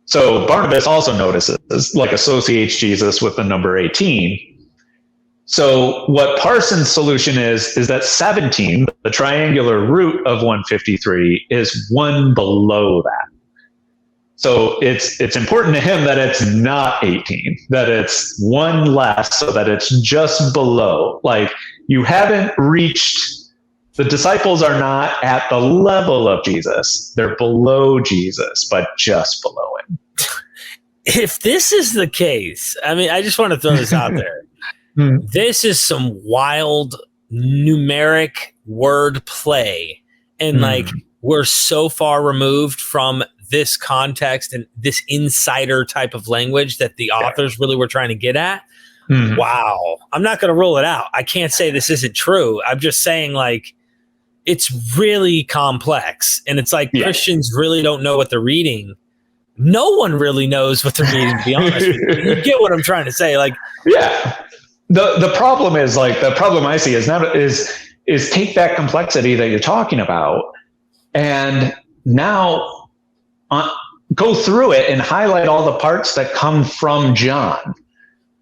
So Barnabas also notices, like associates Jesus with the number 18. So what Parsons' solution is that 17, the triangular root of 153, is one below that. So it's important to him that it's not 18, that it's one less, so that it's just below. Like, you haven't reached, the disciples are not at the level of Jesus. They're below Jesus, but just below him. If this is the case, I mean, I just want to throw this out there. This is some wild numeric word play. And like, we're so far removed from this context and this insider type of language that the authors really were trying to get at. Wow. I'm not going to rule it out. I can't say this isn't true. I'm just saying, like, it's really complex. And it's like Christians really don't know what they're reading. No one really knows what they're reading, to be honest with you. You get what I'm trying to say? Like, the problem is, like, the problem I see is take that complexity that you're talking about and now go through it and highlight all the parts that come from John.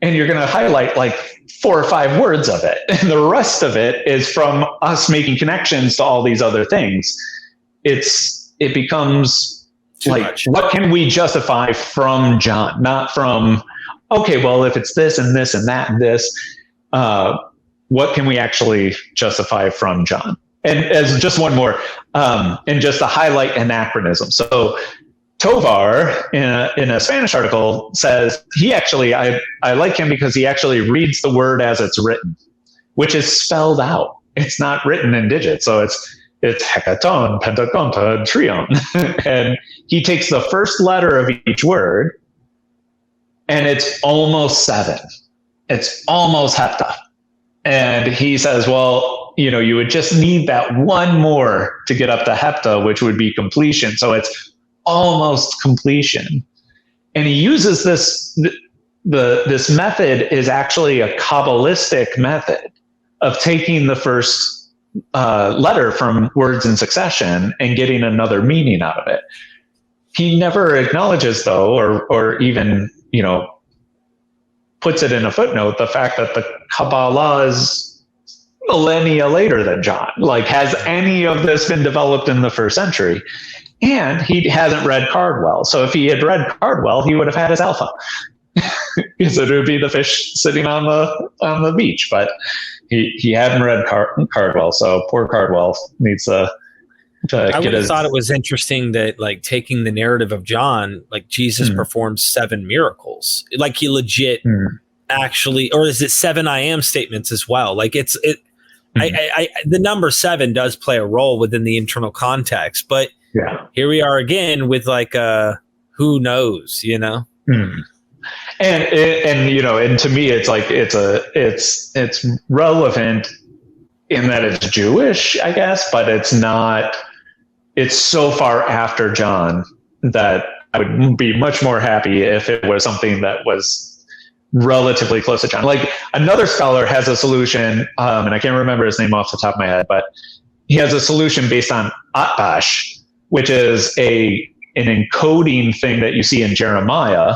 And you're going to highlight like 4 or 5 words of it. And the rest of it is from us making connections to all these other things. It becomes too like, much. What can we justify from John? Not from, okay, well, if it's this and this and that and this, what can we actually justify from John? And as just one more, and just to highlight anachronism. So Tovar, in a Spanish article, says he actually, I like him because he actually reads the word as it's written, which is spelled out. It's not written in digits. So it's hekaton, pentagonta, trion. And he takes the first letter of each word, and it's almost 7. It's almost hepta. And he says, well, you would just need that one more to get up to hepta, which would be completion. So it's almost completion. And he uses this method is actually a Kabbalistic method of taking the first letter from words in succession and getting another meaning out of it. He never acknowledges, though, or even, puts it in a footnote, the fact that the Kabbalah is millennia later than John. Like, has any of this been developed in the 1st century? And he hasn't read Cardwell. So if he had read Cardwell, he would have had his alpha. Because it would be the fish sitting on the beach. But he hadn't read Cardwell. So poor Cardwell needs to I would have thought it was interesting that, like, taking the narrative of John, like, Jesus performed 7 miracles. Like, he legit actually, or is it 7 I am statements as well? Like, the number 7 does play a role within the internal context, but here we are again with like, who knows, And to me, it's like, it's relevant in that it's Jewish, I guess, but it's not, it's so far after John that I would be much more happy if it was something that was relatively close to John. Like, another scholar has a solution, and I can't remember his name off the top of my head, but he has a solution based on Atbash, which is an encoding thing that you see in Jeremiah,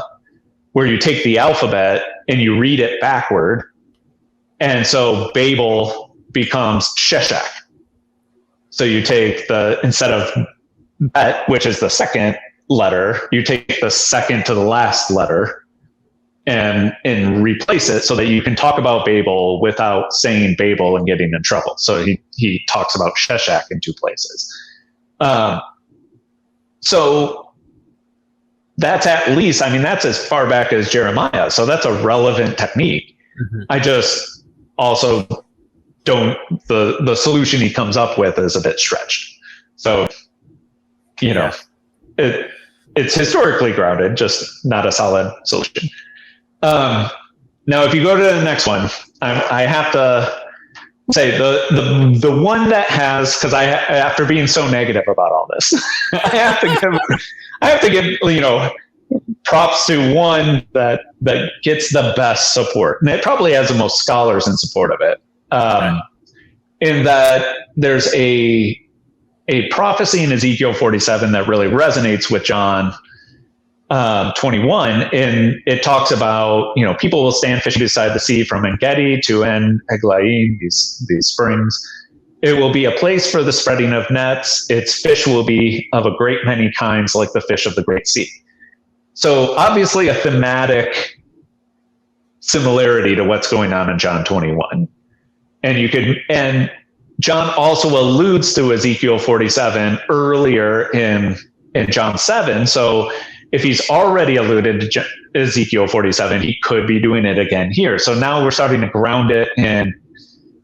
where you take the alphabet and you read it backward, And so Babel becomes Sheshach. So you take instead of Bet, which is the second letter, you take the second to the last letter and replace it so that you can talk about Babel without saying Babel and getting in trouble. So he talks about Sheshach in two places. So that's at least, that's as far back as Jeremiah. So that's a relevant technique. Mm-hmm. I just also the solution he comes up with is a bit stretched. So, it's historically grounded, just not a solid solution. Now, if you go to the next one, I have to say the one that has, because after being so negative about all this, I have to give props to one that gets the best support, and it probably has the most scholars in support of it. In that there's a prophecy in Ezekiel 47 that really resonates with John 21, and it talks about, people will stand fishing beside the sea from En-Gedi to En-Eglaim, these springs. It will be a place for the spreading of nets. Its fish will be of a great many kinds, like the fish of the great sea. So obviously a thematic similarity to what's going on in John 21. And John also alludes to Ezekiel 47 earlier in John 7. So if he's already alluded to Ezekiel 47, he could be doing it again here. So now we're starting to ground it in,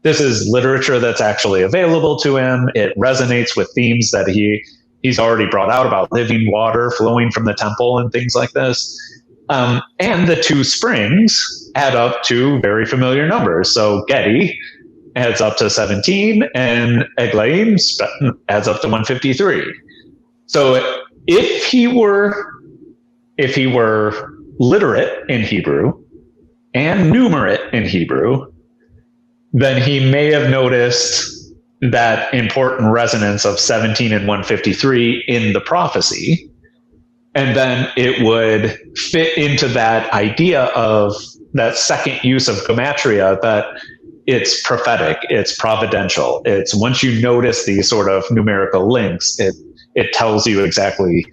this is literature that's actually available to him. It resonates with themes that he's already brought out about living water flowing from the temple and things like this. And the two springs add up to very familiar numbers. So Gedi adds up to 17, and Eglaim adds up to 153. So if he were literate in Hebrew and numerate in Hebrew, then he may have noticed that important resonance of 17 and 153 in the prophecy. And then it would fit into that idea of that second use of gematria, that it's prophetic, it's providential. It's once you notice these sort of numerical links, it tells you exactly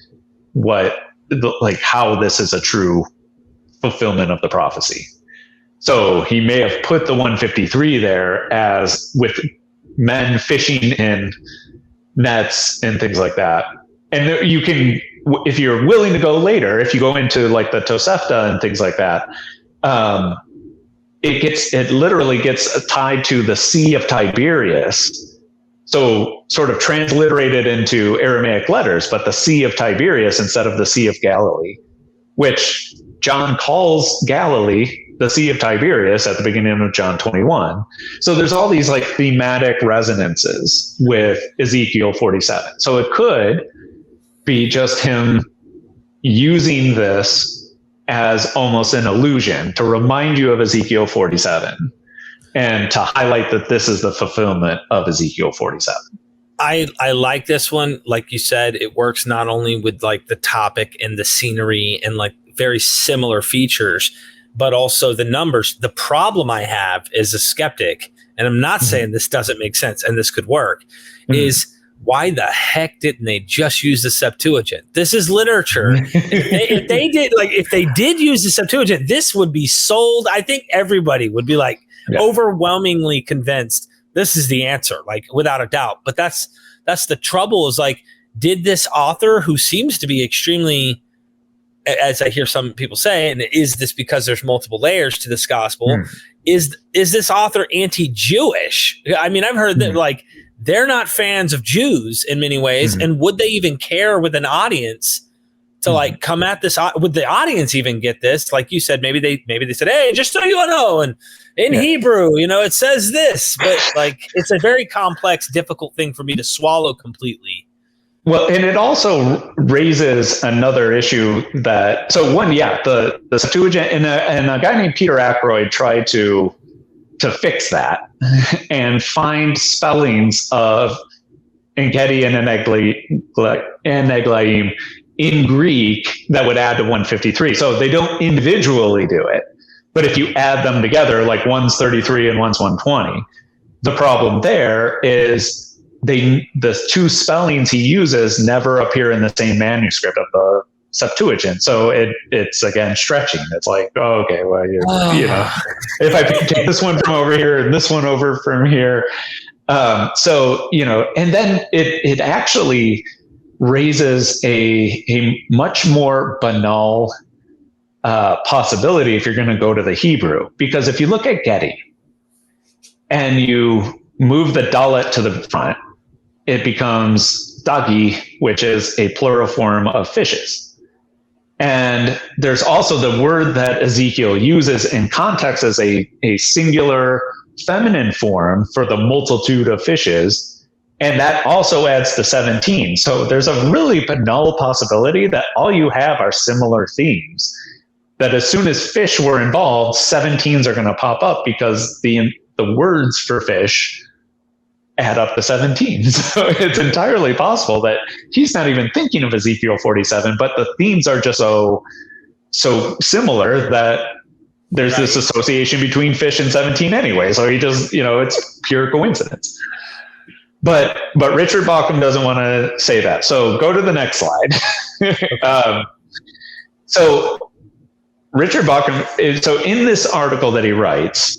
how this is a true fulfillment of the prophecy. So he may have put the 153 there as with men fishing in nets and things like that. And you can, if you're willing to go later, if you go into like the Tosefta and things like that, it literally gets tied to the Sea of Tiberias. So sort of transliterated into Aramaic letters, but the Sea of Tiberias instead of the Sea of Galilee, which John calls Galilee the Sea of Tiberias at the beginning of John 21. So there's all these like thematic resonances with Ezekiel 47. So it could be just him using this as almost an illusion to remind you of Ezekiel 47 and to highlight that this is the fulfillment of Ezekiel 47. I like this one. Like you said, it works not only with like the topic and the scenery and like very similar features, but also the numbers. The problem I have as a skeptic, and I'm not saying this doesn't make sense and this could work, is why the heck didn't they just use the Septuagint? This is literature. if they did use the Septuagint, this would be sold. I think everybody would be like overwhelmingly convinced this is the answer, like without a doubt. But that's the trouble, is like, did this author, who seems to be extremely, as I hear some people say, and is this because there's multiple layers to this gospel, is this author anti-Jewish? I mean, I've heard that like they're not fans of Jews in many ways, and would they even care with an audience to like come at this? Would the audience even get this? Like you said, maybe they said, hey, just so you know, and in Hebrew, it says this, but like it's a very complex, difficult thing for me to swallow completely. Well, and it also raises another issue that, so one, the Septuagint, and a guy named Peter Ackroyd tried to fix that and find spellings of En-Gedi and En-Eglaim in Greek that would add to 153. So they don't individually do it, But if you add them together, like one's 33 and one's 120, the problem there is the two spellings he uses never appear in the same manuscript of the Septuagint. So it's again stretching. It's like, oh, okay, well, you know, if I take this one from over here and this one over from here. So, you know, and then it actually raises a much more banal possibility if you're going to go to the Hebrew. Because if you look at Getty and you move the dalet to the front, it becomes dagi, which is a plural form of fishes. And there's also the word that Ezekiel uses in context as a singular feminine form for the multitude of fishes. And that also adds to 17. So there's a really banal possibility that all you have are similar themes, that as soon as fish were involved, 17s are going to pop up because the words for fish add up to 17. So it's entirely possible that he's not even thinking of Ezekiel 47, but the themes are just so similar that there's this association between fish and 17 anyway. So he just, you know, it's pure coincidence. But Richard Bauckham doesn't want to say that. So go to the next slide. So Richard Bauckham, so in this article that he writes,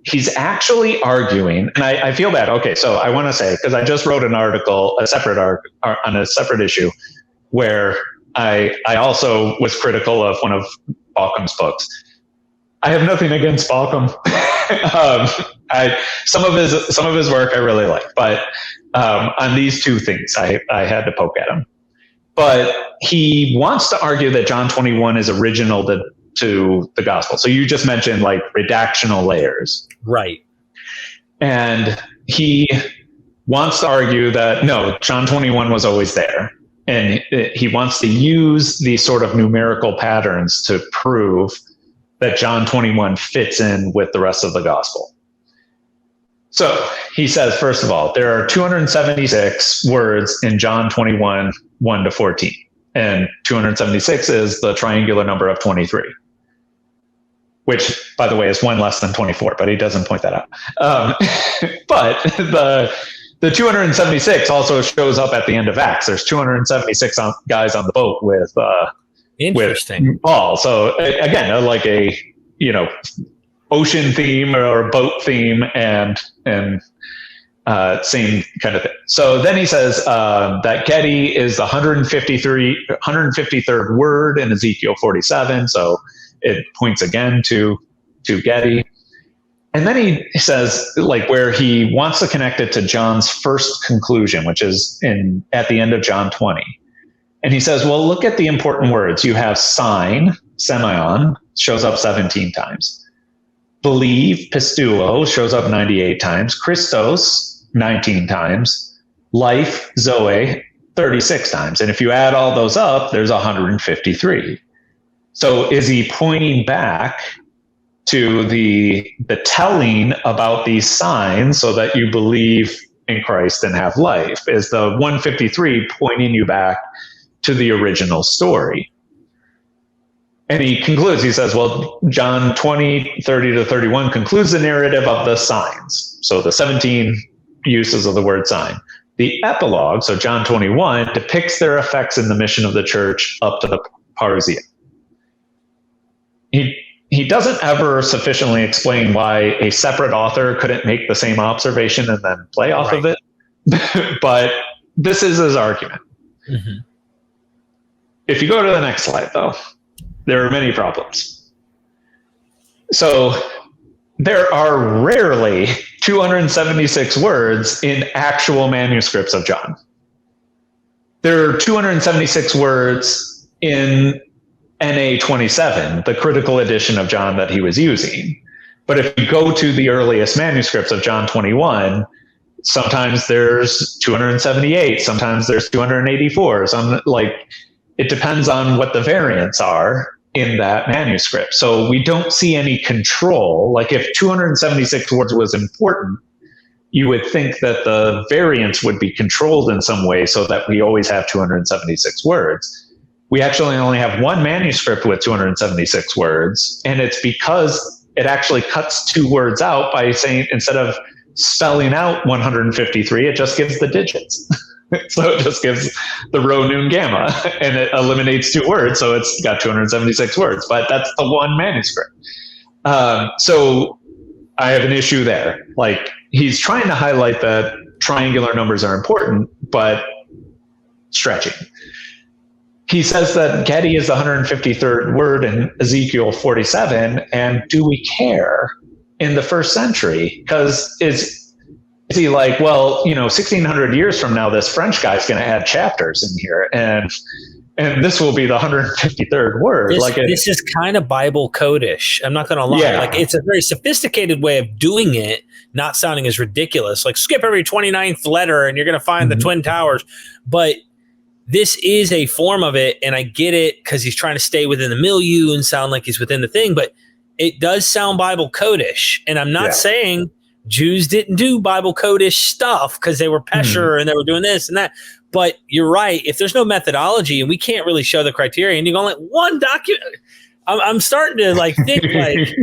he's actually arguing, and I feel bad. Okay, so I want to say, because I just wrote an article, on a separate issue, where I also was critical of one of Bauckham's books. I have nothing against Bauckham. Some of his work I really like, but on these two things, I had to poke at him. But he wants to argue that John 21 is original to the gospel. So you just mentioned like redactional layers. Right. And he wants to argue that no, John 21 was always there. And he wants to use these sort of numerical patterns to prove that John 21 fits in with the rest of the gospel. So he says, first of all, there are 276 words in John 21, 1 to 14. And 276 is the triangular number of 23. Which, by the way, is one less than 24, but he doesn't point that out. But the 276 also shows up at the end of Acts. There's 276 guys on the boat with Paul. So again, like a ocean theme or boat theme and same kind of thing. So then he says that Getty is the 153rd word in Ezekiel 47. So it points again to Getty. And then he says, like, where he wants to connect it to John's first conclusion, which is at the end of John 20. And he says, well, look at the important words. You have sign, semeion, shows up 17 times. Believe, pisteuo, shows up 98 times. Christos, 19 times. Life, zoe, 36 times. And if you add all those up, there's 153. So is he pointing back to the telling about these signs so that you believe in Christ and have life? Is the 153 pointing you back to the original story? And he concludes, he says, well, John 20, 30 to 31 concludes the narrative of the signs. So the 17 uses of the word sign. The epilogue, so John 21, depicts their effects in the mission of the church up to the parousia. He doesn't ever sufficiently explain why a separate author couldn't make the same observation and then play off of it. But this is his argument. Mm-hmm. If you go to the next slide, though, there are many problems. So there are rarely 276 words in actual manuscripts of John. There are 276 words in NA 27, the critical edition of John that he was using. But if you go to the earliest manuscripts of John 21, sometimes there's 278, sometimes there's 284. It depends on what the variants are in that manuscript. So we don't see any control. Like if 276 words was important, you would think that the variants would be controlled in some way so that we always have 276 words. we actually only have one manuscript with 276 words. And it's because it actually cuts 2 words out by saying, instead of spelling out 153, it just gives the digits. So it just gives the rho, nun, gamma, and it eliminates 2 words. So it's got 276 words, but that's the one manuscript. So I have an issue there. Like, he's trying to highlight that triangular numbers are important, but stretching. He says that Getty is the 153rd word in Ezekiel 47, and do we care in the first century? Because is he like, well, 1,600 years from now, this French guy's going to add chapters in here, and this will be the 153rd word. This is kind of Bible code-ish. I'm not going to lie. Yeah. Like, it's a very sophisticated way of doing it, not sounding as ridiculous. Like, skip every 29th letter and you're going to find the Twin Towers. But this is a form of it, and I get it because he's trying to stay within the milieu and sound like he's within the thing, but it does sound Bible code-ish. And I'm not saying Jews didn't do Bible code-ish stuff because they were Pesher and they were doing this and that. But you're right. If there's no methodology and we can't really show the criteria, and you're going to let one document, I'm starting to think like,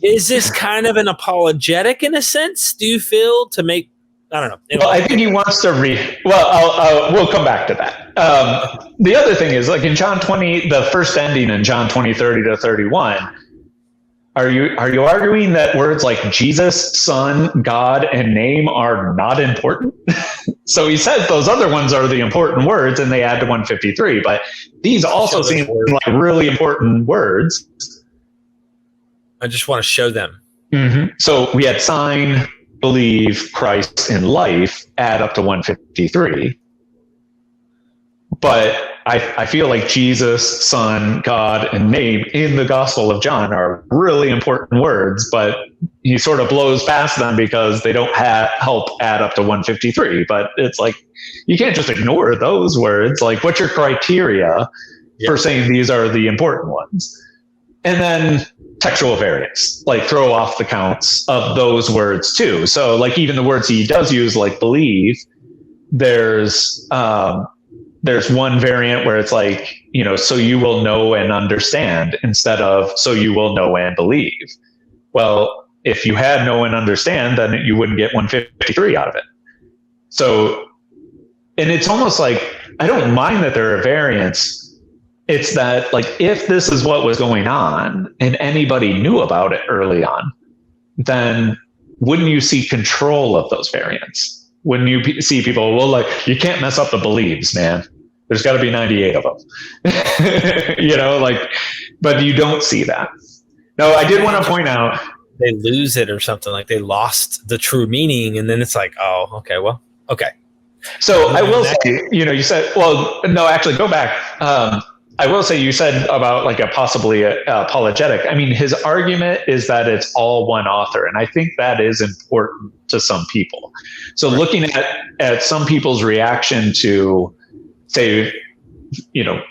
is this kind of an apologetic in a sense? Do you feel to make? I don't know. Well, I think he wants to read. Well, we'll come back to that. The other thing is, like in John 20, the first ending in John 20, 30 to 31. Are you arguing that words like Jesus, Son, God, and name are not important? So he says those other ones are the important words, and they add to 153. But these also seem like really important words. I just want to show them. So we had sign, believe, Christ, and life add up to 153. But I feel like Jesus, Son, God, and name in the Gospel of John are really important words, but he sort of blows past them because they don't help add up to 153. But it's like, you can't just ignore those words. Like, what's your criteria for saying these are the important ones? And then textual variants, like throw off the counts of those words too. So like even the words he does use, like believe, there's one variant where it's like, so you will know and understand, instead of so you will know and believe. Well, if you had know and understand, then you wouldn't get 153 out of it. So, and it's almost like, I don't mind that there are variants. It's that, like, if this is what was going on and anybody knew about it early on, then wouldn't you see control of those variants? Wouldn't you see people, well, like, you can't mess up the believes, man. There's got to be 98 of them. But you don't see that. No, I did want to point out. They lose it or something, like they lost the true meaning. And then it's like, oh, okay, well, okay. So I will say, you said, well, no, actually go back. I will say you said about like a possibly apologetic. I mean, his argument is that it's all one author. And I think that is important to some people. So looking at some people's reaction to, say,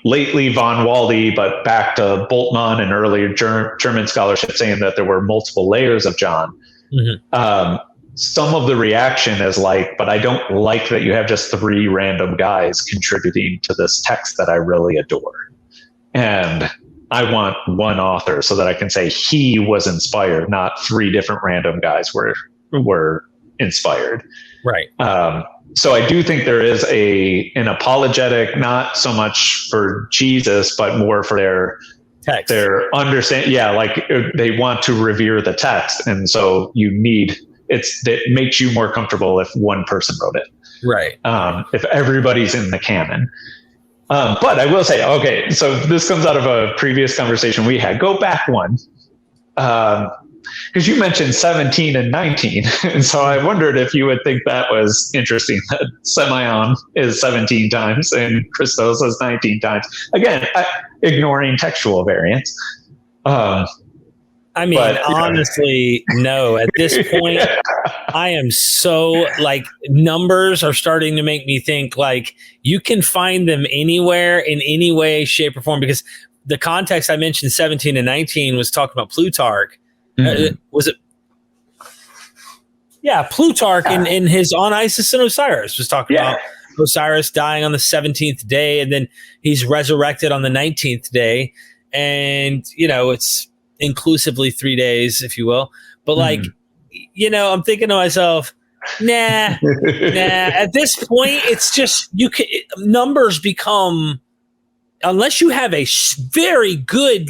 lately von Walde, but back to Bultmann and earlier German scholarship saying that there were multiple layers of John. Some of the reaction is like, but I don't like that you have just 3 random guys contributing to this text that I really adore. And I want one author so that I can say he was inspired, not 3 different random guys were inspired. Right. So I do think there is an apologetic, not so much for Jesus, but more for their text, their understand. Yeah, like they want to revere the text, and so it makes you more comfortable if one person wrote it, right? If everybody's in the canon. But I will say, okay, so this comes out of a previous conversation we had. Go back one. Because you mentioned 17 and 19. And so I wondered if you would think that was interesting, that Semyon is 17 times and Christos is 19 times. Again, ignoring textual variants. Honestly, no. At this point, I am so, numbers are starting to make me think, you can find them anywhere in any way, shape, or form. Because the context I mentioned, 17 and 19, was talking about Plutarch. Was it? Yeah, Plutarch in his On Isis and Osiris was talking about Osiris dying on the 17th day, and then he's resurrected on the 19th day. And, it's inclusively 3 days, if you will. But I'm thinking to myself, nah. At this point, it's just, numbers become, unless you have a very good,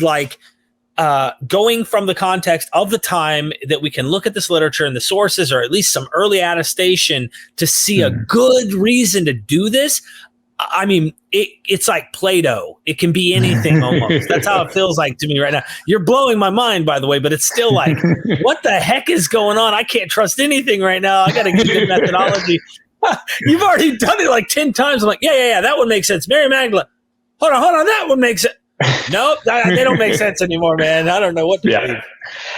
going from the context of the time that we can look at this literature and the sources, or at least some early attestation to see a good reason to do this. I mean, it's like Play-Doh. It can be anything almost. That's how it feels like to me right now. You're blowing my mind, by the way, but it's still like, what the heck is going on? I can't trust anything right now. I got to get good methodology. You've already done it like 10 times. I'm like, yeah, that one makes sense. Mary Magdalene. Hold on, that one makes sense. Nope, they don't make sense anymore, man. I don't know what to believe.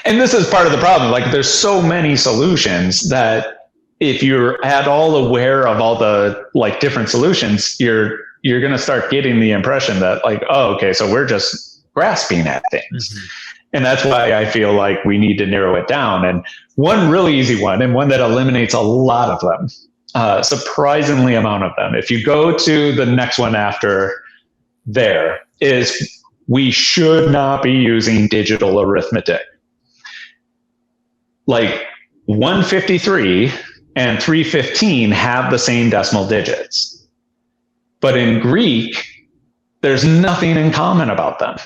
And this is part of the problem. Like, there's so many solutions that if you're at all aware of all the different solutions, you're going to start getting the impression that okay, so we're just grasping at things. Mm-hmm. And that's why I feel like we need to narrow it down. And one really easy one, and one that eliminates a lot of them, surprisingly amount of them. If you go to the next one after there, is we should not be using digital arithmetic. 153 and 315 have the same decimal digits. But in Greek, there's nothing in common about them.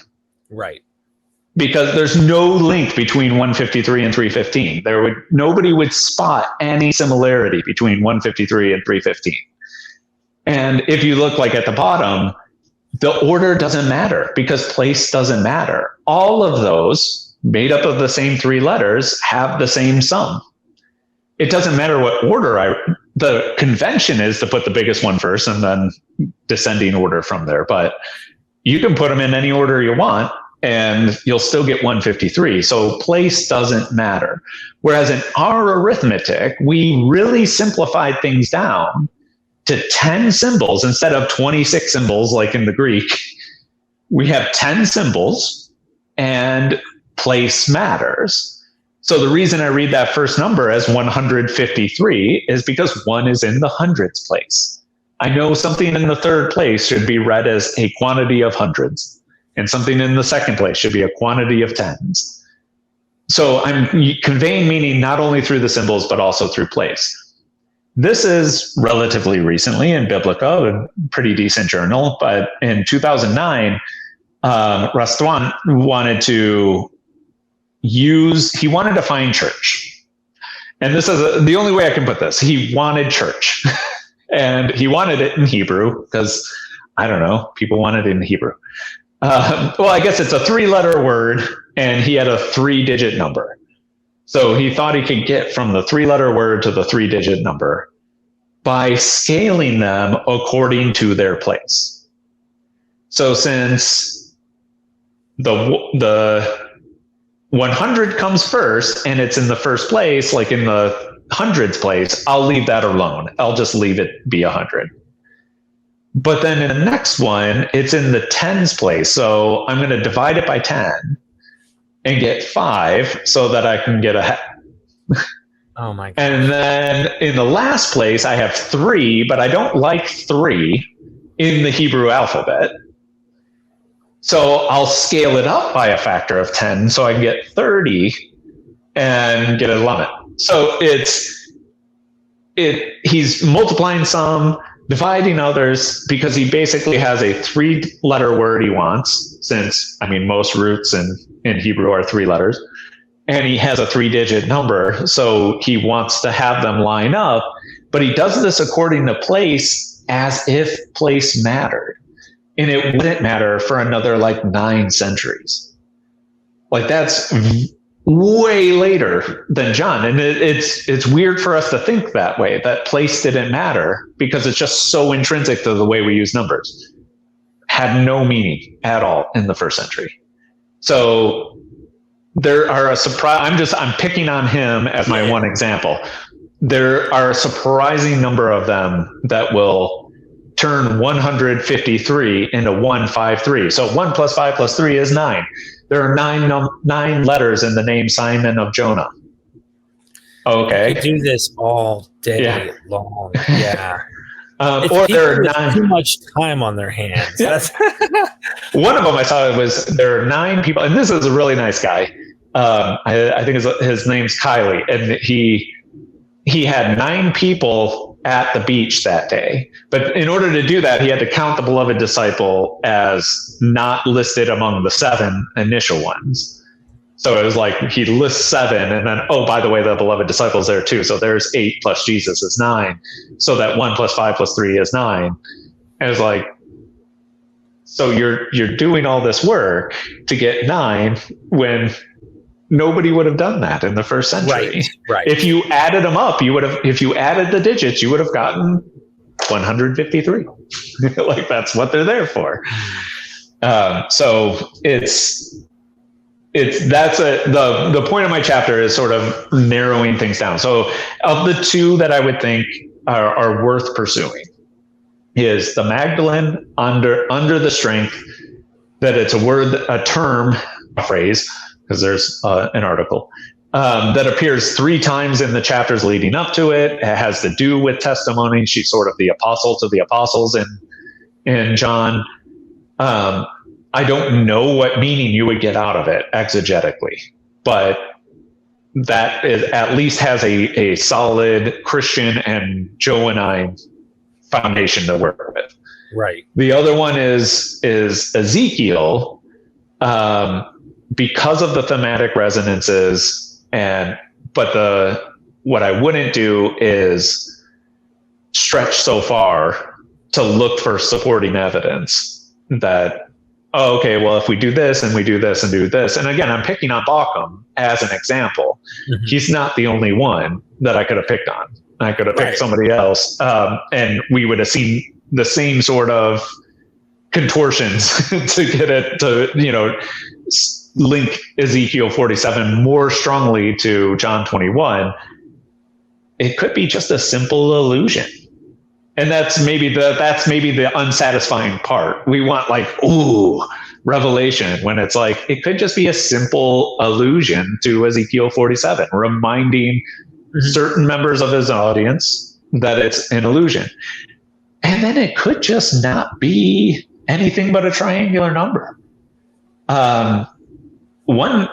Right. Because there's no link between 153 and 315. Nobody would spot any similarity between 153 and 315. And if you look at the bottom, the order doesn't matter because place doesn't matter. All of those made up of the same 3 letters have the same sum. It doesn't matter what order the convention is to put the biggest one first and then descending order from there. But you can put them in any order you want and you'll still get 153. So place doesn't matter. Whereas in our arithmetic, we really simplified things down to 10 symbols instead of 26 symbols like in the Greek. We have 10 symbols and place matters. So the reason I read that first number as 153 is because 1 is in the hundreds place. I know something in the third place should be read as a quantity of hundreds, and something in the second place should be a quantity of tens. So I'm conveying meaning not only through the symbols, but also through place. This is relatively recently in Biblica, a pretty decent journal, but in 2009, Rastuan wanted to find church. And this is the only way I can put this. He wanted church. And he wanted it in Hebrew because, I don't know, people wanted it in Hebrew. Well, I guess it's a 3-letter word, and he had a 3-digit number. So he thought he could get from the 3-letter word to the 3-digit number by scaling them according to their place. So since the 100 comes first and it's in the first place, like in the hundreds place, I'll leave that alone. I'll just leave it be 100. But then in the next one, it's in the tens place. So I'm going to divide it by 10 and get 5 so that I can get a Oh my God. And then in the last place, I have 3, but I don't like 3 in the Hebrew alphabet. So I'll scale it up by a factor of 10 so I can get 30 and get 11. So he's multiplying some, dividing others, because he basically has a 3-letter word he wants, since, most roots in Hebrew are 3 letters, and he has a 3-digit number, so he wants to have them line up, but he does this according to place as if place mattered. And it wouldn't matter for another 9 centuries. That's way later than John. And it's weird for us to think that way, that place didn't matter, because it's just so intrinsic to the way we use numbers. Had no meaning at all in the first century. So there are I'm picking on him as my one example. There are a surprising number of them that will turn 153 into 153. So 1 plus 5 plus 3 is 9. There are 9 letters in the name Simon of Jonah. Okay. I could do this all day long. Yeah. If or there are people with 9. too much time on their hands. That's One of them I saw was there are 9 people, and this is a really nice guy. I think his name's Kylie, and he had 9 people at the beach that day. But in order to do that, he had to count the beloved disciple as not listed among the 7 initial ones. So it was like he lists 7, and then, oh, by the way, the beloved disciple's there too. So there's 8 plus Jesus is 9. So that 1 plus 5 plus 3 is 9. And it's like, so you're doing all this work to get 9 when nobody would have done that in the first century. Right. If you added them up, if you added the digits, you would have gotten 153. Like, that's what they're there for. So the point of my chapter is sort of narrowing things down. So of the 2 that I would think are worth pursuing is the Magdalene under the strength that it's a term, a phrase, because there's an article that appears 3 times in the chapters leading up to it. It has to do with testimony. She's sort of the apostle to the apostles in John. I don't know what meaning you would get out of it exegetically, but that is, at least has a solid Christian and Johannine foundation to work with. Right. The other one is Ezekiel, because of the thematic resonances, but what I wouldn't do is stretch so far to look for supporting evidence that, oh, okay, well, if we do this and we do this and do this, and again, I'm picking on Bauckham as an example. Mm-hmm. He's not the only one that I could have picked on. I could have picked somebody else, and we would have seen the same sort of contortions to get it to, link Ezekiel 47 more strongly to John 21. It could be just a simple illusion. And that's maybe the unsatisfying part. We want revelation, when it's like, it could just be a simple allusion to Ezekiel 47, reminding certain members of his audience that it's an illusion. And then it could just not be anything but a triangular number. One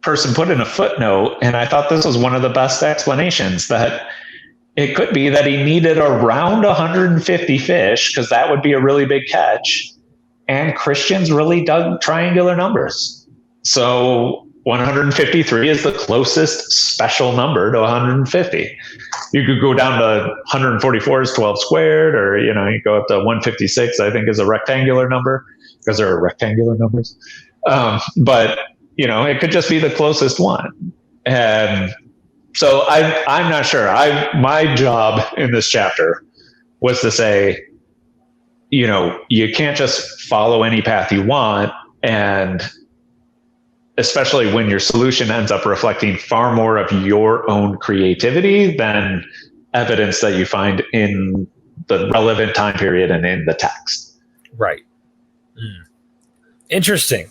person put in a footnote, and I thought this was one of the best explanations, that it could be that he needed around 150 fish, because that would be a really big catch. And Christians really dug triangular numbers. So 153 is the closest special number to 150. You could go down to 144 is 12 squared, or, you go up to 156, I think, is a rectangular number, because there are rectangular numbers. But, it could just be the closest one. And so I'm not sure. My job in this chapter was to say, you can't just follow any path you want, and especially when your solution ends up reflecting far more of your own creativity than evidence that you find in the relevant time period and in the text. Right. Interesting.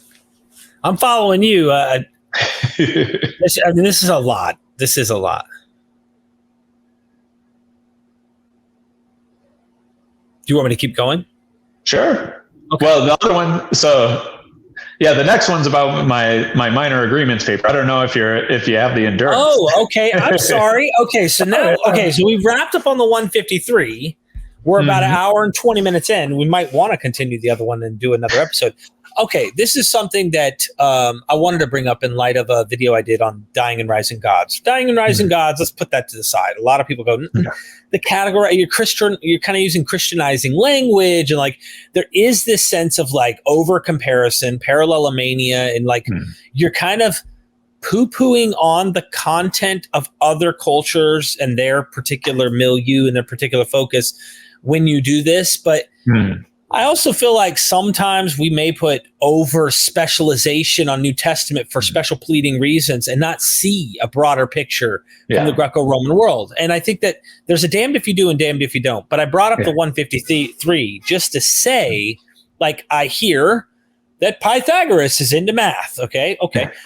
I'm following you. This is a lot. This is a lot. Do you want me to keep going? Sure. Okay. Well, the other one, the next one's about my minor agreements paper. I don't know if you have the endurance. Oh, okay. I'm sorry. Okay, so we've wrapped up on the 153. We're about an hour and 20 minutes in. We might want to continue the other one and do another episode. Okay, this is something that I wanted to bring up in light of a video I did on dying and rising gods. Dying and rising gods, let's put that to the side. A lot of people go, the category, you're kind of using Christianizing language, and there is this sense of over comparison, parallelomania, and you're kind of poo-pooing on the content of other cultures and their particular milieu and their particular focus when you do this. But I also feel like sometimes we may put over specialization on New Testament for special pleading reasons and not see a broader picture from the Greco-Roman world. And I think that there's a damned if you do and damned if you don't. But I brought up the 153 just to say, I hear that Pythagoras is into math. Okay.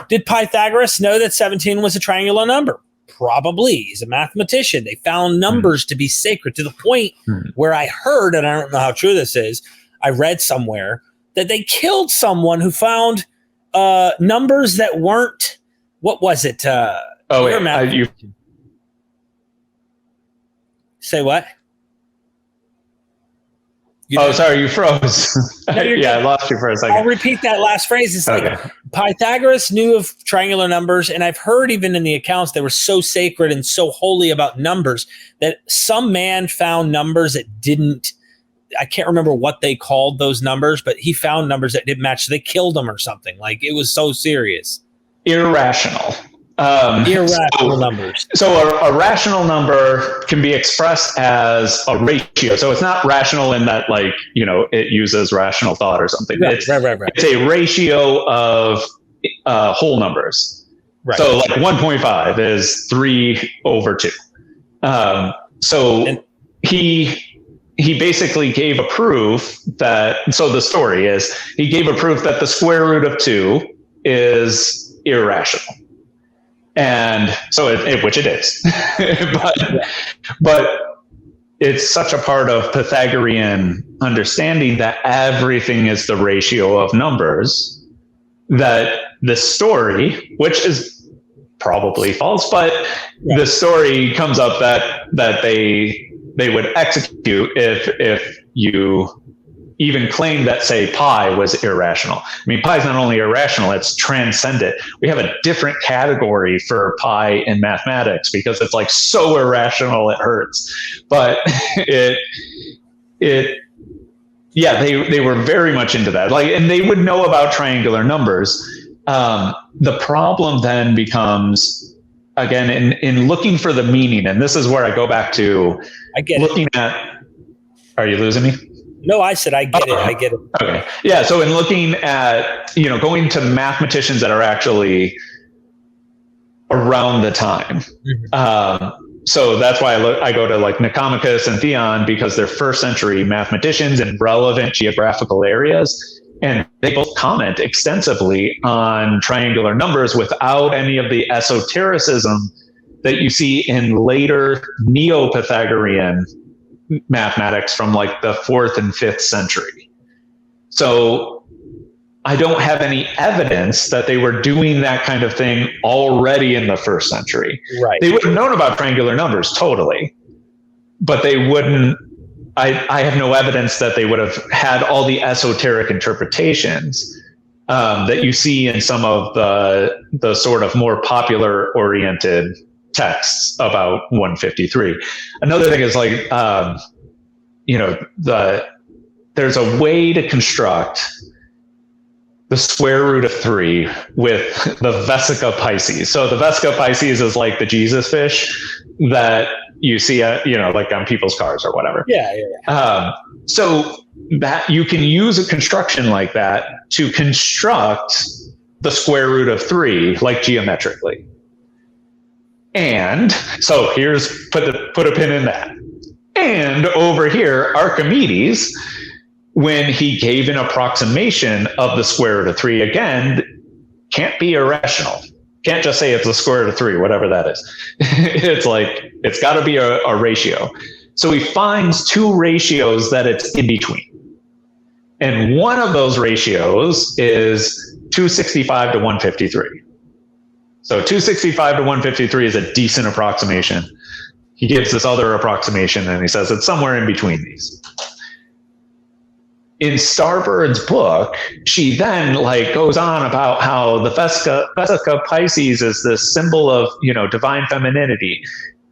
Did Pythagoras know that 17 was a triangular number? probably. He's a mathematician. They found numbers to be sacred to the point where I heard, and I don't know how true this is, I read somewhere that they killed someone who found numbers that weren't, what was it? You say what? Sorry, you froze. No, I lost you for a second. I'll repeat that last phrase. It's like Pythagoras knew of triangular numbers, and I've heard even in the accounts they were so sacred and so holy about numbers that some man found numbers that didn't, I can't remember what they called those numbers, but he found numbers that didn't match. So they killed him or something. Like, it was so serious. Irrational. Irrational numbers. So a rational number can be expressed as a ratio. So it's not rational in that, like, it uses rational thought or something. Right. It's a ratio of whole numbers. Right. So like 1.5 is 3/2. He basically gave a proof that, so the story is, he gave a proof that the square root of 2 is irrational. And so, which it is, but it's such a part of Pythagorean understanding that everything is the ratio of numbers, that the story, which is probably false, but the story comes up that they would execute if you even claim that, say, pi was irrational. I mean, pi is not only irrational, it's transcendent. We have a different category for pi in mathematics because it's like so irrational it hurts. But they were very much into that. Like, and they would know about triangular numbers. The problem then becomes, again, in looking for the meaning, and this is where I go back to looking at. Are you losing me? No, I said I get it. I get it. Okay. Yeah. So in looking at, going to mathematicians that are actually around the time. So that's why I go to like Nicomachus and Theon, because they're first century mathematicians in relevant geographical areas. And they both comment extensively on triangular numbers without any of the esotericism that you see in later Neo-Pythagorean mathematics from like the 4th and 5th century. So I don't have any evidence that they were doing that kind of thing already in the 1st century. Right. They would have known about triangular numbers, totally, but they wouldn't. I have no evidence that they would have had all the esoteric interpretations that you see in some of the sort of more popular oriented texts about 153. Another thing is like, there's a way to construct the square root of 3 with the Vesica Pisces. So the Vesica Pisces is like the Jesus fish that you see like on people's cars or whatever. Yeah. So that you can use a construction like that to construct the square root of 3, like geometrically. And so here's put a pin in that. And over here, Archimedes, when he gave an approximation of the square root of 3, again, can't be irrational. Can't just say it's the square root of 3, whatever that is. It's like, it's got to be a ratio. So he finds 2 ratios that it's in between. And one of those ratios is 265 to 153. So 265 to 153 is a decent approximation. He gives this other approximation and he says it's somewhere in between these. In Starbird's book, she then goes on about how the Vesica Pisces is this symbol of, divine femininity.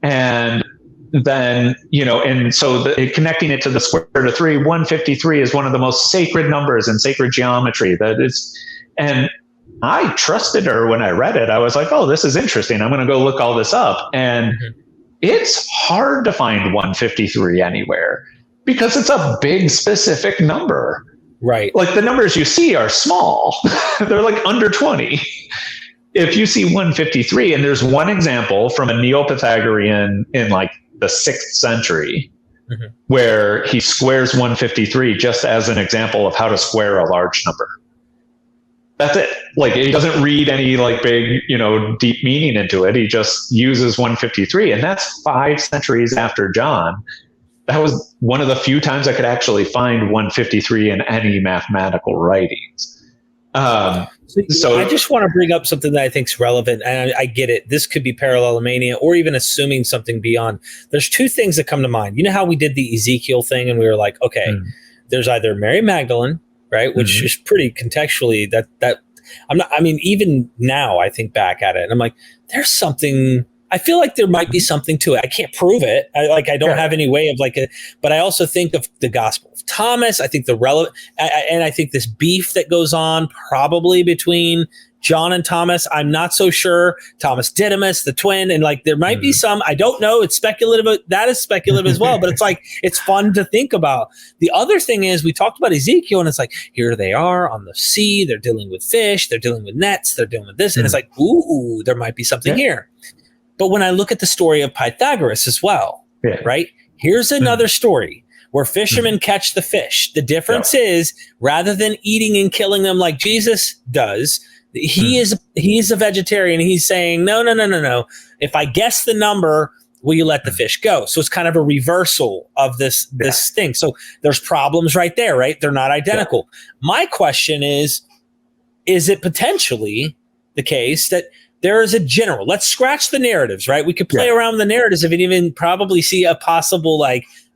And then, and so connecting it to the square root of 3, 153 is one of the most sacred numbers in sacred geometry. And I trusted her when I read it. I was like, oh, this is interesting. I'm going to go look all this up. And it's hard to find 153 anywhere because it's a big specific number. Right. Like the numbers you see are small. They're like under 20. If you see 153, and there's one example from a Neo-Pythagorean in like the 6th century where he squares 153 just as an example of how to square a large number. That's it. Like, he doesn't read any like big, deep meaning into it. He just uses 153, and that's 5 centuries after John. That was one of the few times I could actually find 153 in any mathematical writings. So I just want to bring up something that I think is relevant, and I get it. This could be Parallelomania, or even assuming something beyond. There's 2 things that come to mind. You know how we did the Ezekiel thing, and we were like, okay, there's either Mary Magdalene, right, which is pretty contextually that I'm not. I mean, even now I think back at it, and I'm like, there's something. I feel like there might be something to it. I can't prove it. I don't have any way of but I also think of the Gospel of Thomas. I think and I think this beef that goes on probably between John and Thomas. I'm not so sure. Thomas Didymus, the twin, and there might be some. I don't know. It's speculative. That is speculative as well. But it's fun to think about. The other thing is we talked about Ezekiel, and it's here they are on the sea. They're dealing with fish. They're dealing with nets. They're dealing with this, and it's ooh, there might be something here. But when I look at the story of Pythagoras as well, right? Here's another story where fishermen catch the fish. The difference is, rather than eating and killing them like Jesus does, he's a vegetarian. He's saying, no. If I guess the number, will you let the fish go? So it's kind of a reversal of this thing. So there's problems right there, right? They're not identical. My question is it potentially the case that there is a general, let's scratch the narratives, right? We could play around the narratives and even probably see a possible,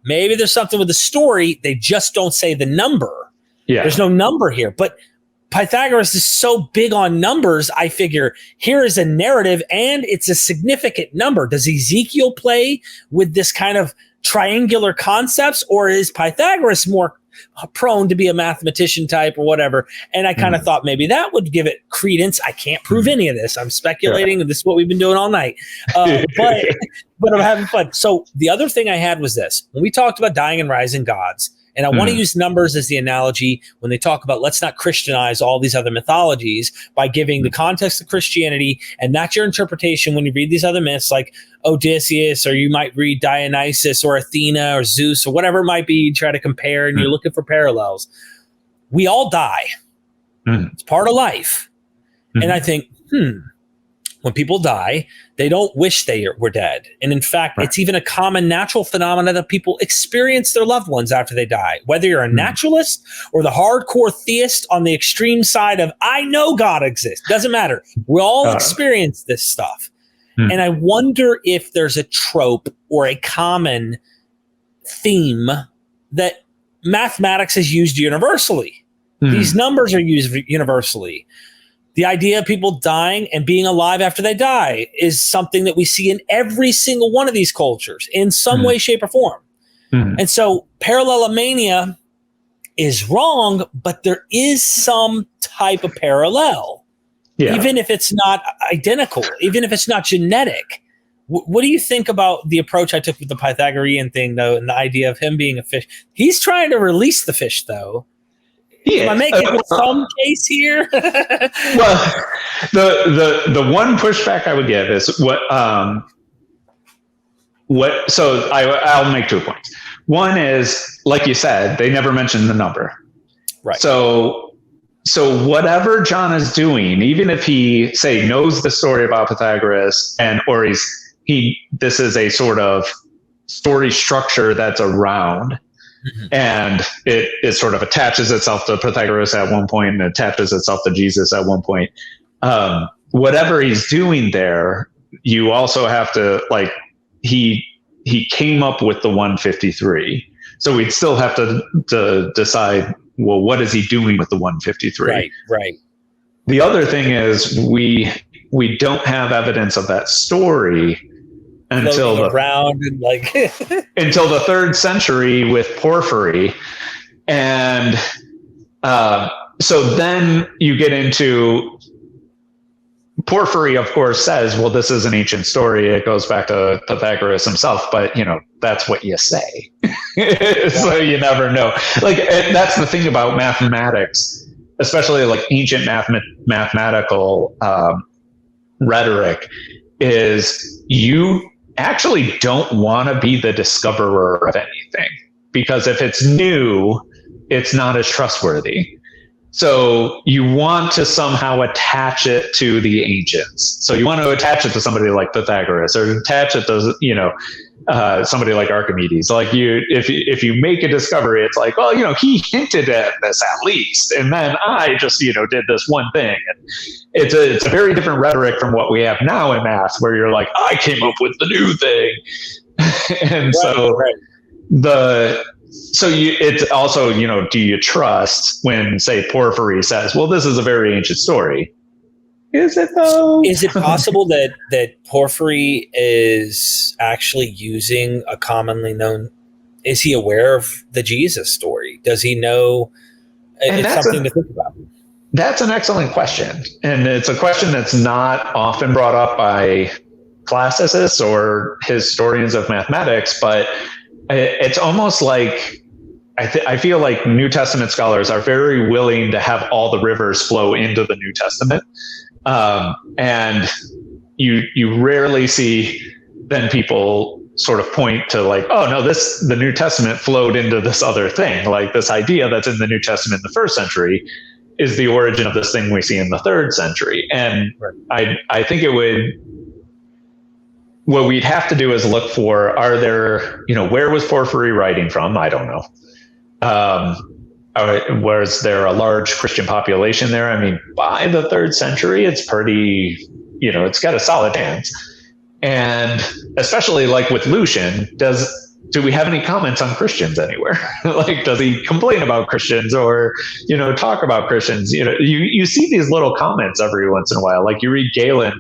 maybe there's something with the story. They just don't say the number. Yeah. There's no number here. But Pythagoras is so big on numbers, I figure here is a narrative and it's a significant number. Does Ezekiel play with this kind of triangular concepts, or is Pythagoras more prone to be a mathematician type or whatever? And I kind of thought maybe that would give it credence. I can't prove any of this. I'm speculating. This is what we've been doing all night. But I'm having fun. So the other thing I had was this. When we talked about dying and rising gods, and I want to use numbers as the analogy when they talk about let's not Christianize all these other mythologies by giving the context of Christianity, and that's your interpretation when you read these other myths like Odysseus, or you might read Dionysus or Athena or Zeus or whatever it might be. You try to compare and you're looking for parallels. We all die. It's part of life. And I think, when people die, they don't wish they were dead. And in fact, it's even a common natural phenomenon that people experience their loved ones after they die. Whether you're a naturalist or the hardcore theist on the extreme side of, I know God exists, doesn't matter. We all experience this stuff. And I wonder if there's a trope or a common theme that mathematics is used universally. These numbers are used universally. The idea of people dying and being alive after they die is something that we see in every single one of these cultures in some way, shape, or form. And so Parallelomania is wrong, but there is some type of parallel, even if it's not identical, even if it's not genetic. What do you think about the approach I took with the Pythagorean thing, though, and the idea of him being a fish? He's trying to release the fish, though. Am I making some case here? Well, the one pushback I would give is so I'll make 2 points. One is, like you said, they never mentioned the number. Right. So whatever John is doing, even if he knows the story about Pythagoras or this is a sort of story structure that's around. And it sort of attaches itself to Pythagoras at one point and attaches itself to Jesus at one point. Whatever he's doing there, you also have to, he came up with the 153. So we'd still have to decide, well, what is he doing with the 153? Right. The other thing is we don't have evidence of that story until the 3rd century with Porphyry. And so then you get into Porphyry, of course, says, well, this is an ancient story. It goes back to Pythagoras himself, but that's what you say. So you never know. And that's the thing about mathematics, especially ancient mathematical rhetoric, is you actually don't want to be the discoverer of anything, because if it's new, it's not as trustworthy. So you want to somehow attach it to the ancients. So you want to attach it to somebody like Pythagoras, or attach it to, somebody like Archimedes. Like if you make a discovery, it's like, well, he hinted at this at least, and then I just, did this one thing. And it's a very different rhetoric from what we have now in math, where you're like, I came up with the new thing. And it's also, do you trust when, say, Porphyry says, well, this is a very ancient story? Is it though? Is it possible that Porphyry is actually using a commonly known? Is he aware of the Jesus story? Does he know? It's something to think about. That's an excellent question. And it's a question that's not often brought up by classicists or historians of mathematics, but it's almost like I feel like New Testament scholars are very willing to have all the rivers flow into the New Testament. And you rarely see then people sort of point to like, oh no, the New Testament flowed into this other thing. Like this idea that's in the New Testament in the first century is the origin of this thing we see in the third century. And I think what we'd have to do is look for, are there, where was Porphyry writing from? I don't know. Was there a large Christian population there? I mean, by the third century, it's pretty, it's got a solid chance. And especially like with Lucian, do we have any comments on Christians anywhere? Like, does he complain about Christians or, talk about Christians? You see these little comments every once in a while. Like you read Galen,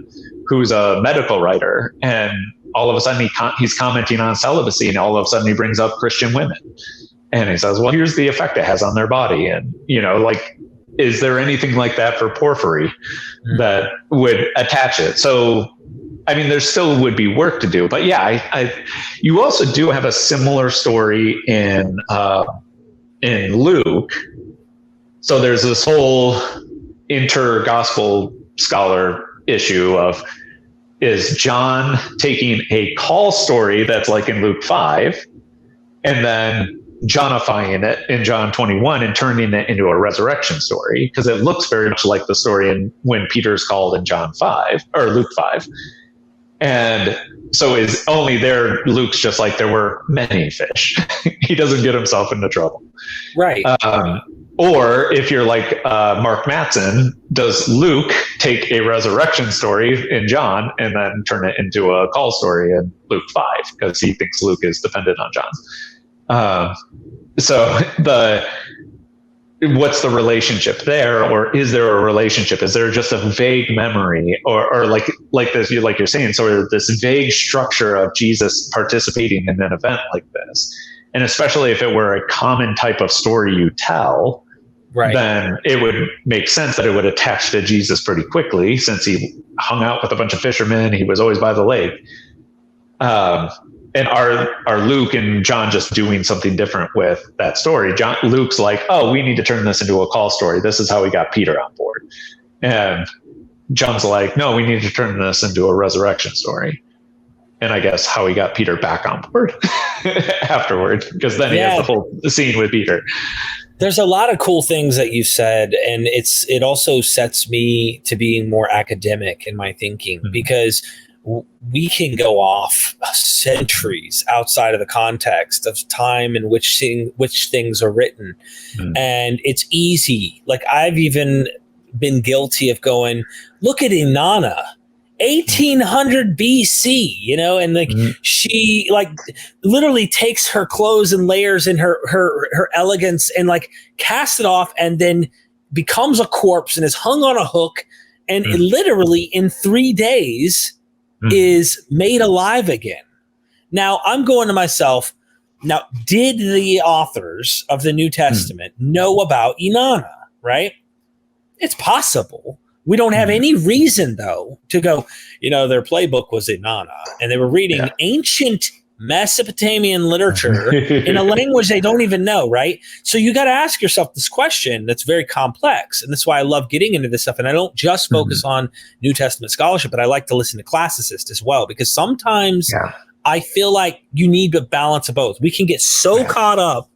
who's a medical writer, and all of a sudden he's commenting on celibacy, and all of a sudden he brings up Christian women. And he says, well, here's the effect it has on their body. And, is there anything like that for Porphyry that would attach it? So, I mean, there still would be work to do. But yeah, you also do have a similar story in Luke. So there's this whole inter-gospel scholar issue of, is John taking a call story that's like in Luke 5 and then Johnifying it in John 21 and turning it into a resurrection story? Because it looks very much like the story when Peter's called in John 5 or Luke 5. And so is only there, Luke's just like, there were many fish. He doesn't get himself into trouble. Right. Or if you're like Mark Mattson, does Luke take a resurrection story in John and then turn it into a call story in Luke 5 because he thinks Luke is dependent on John? So what's the relationship there, or is there a relationship? Is there just a vague memory, or like this, like you're saying, sort of this vague structure of Jesus participating in an event like this? And especially if it were a common type of story you tell, then it would make sense that it would attach to Jesus pretty quickly, since he hung out with a bunch of fishermen. He was always by the lake. And are Luke and John just doing something different with that story? Luke's like, oh, we need to turn this into a call story. This is how we got Peter on board. And John's like, no, we need to turn this into a resurrection story. And I guess how he got Peter back on board afterwards, because then he has the whole scene with Peter. There's a lot of cool things that you said, and it also sets me to being more academic in my thinking, because we can go off centuries outside of the context of time in which things are written. And it's easy. Like, I've even been guilty of going, look at Inanna, 1800 BC, and like she like literally takes her clothes and layers in her elegance and like casts it off, and then becomes a corpse and is hung on a hook, and it literally in 3 days is made alive again. Now I'm going to myself, now, did the authors of the New Testament know about Inanna, right? It's possible. We don't have any reason, though, to go, their playbook was Inanna, and they were reading ancient Mesopotamian literature in a language they don't even know, right? So you got to ask yourself this question that's very complex. And that's why I love getting into this stuff. And I don't just focus on New Testament scholarship, but I like to listen to classicists as well, because sometimes I feel like you need a balance of both. We can get so caught up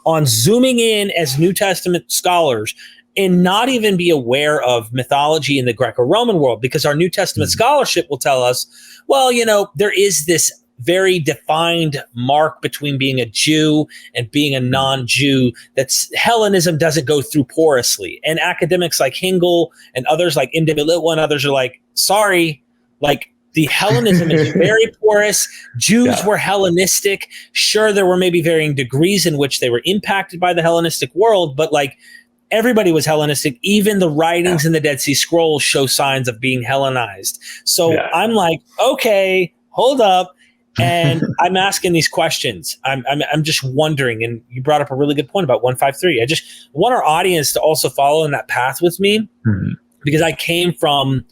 on zooming in as New Testament scholars and not even be aware of mythology in the Greco-Roman world, because our New Testament scholarship will tell us, well, there is this very defined mark between being a Jew and being a non-Jew. That's Hellenism doesn't go through porously. And academics like Hengel and others like Indemilitwa and others are like, sorry, like the Hellenism is very porous. Jews were Hellenistic. Sure, there were maybe varying degrees in which they were impacted by the Hellenistic world, but like everybody was Hellenistic. Even the writings in the Dead Sea Scrolls show signs of being Hellenized. So I'm like, okay, hold up. And I'm asking these questions. I'm just wondering, and you brought up a really good point about 153. I just want our audience to also follow in that path with me, because I came from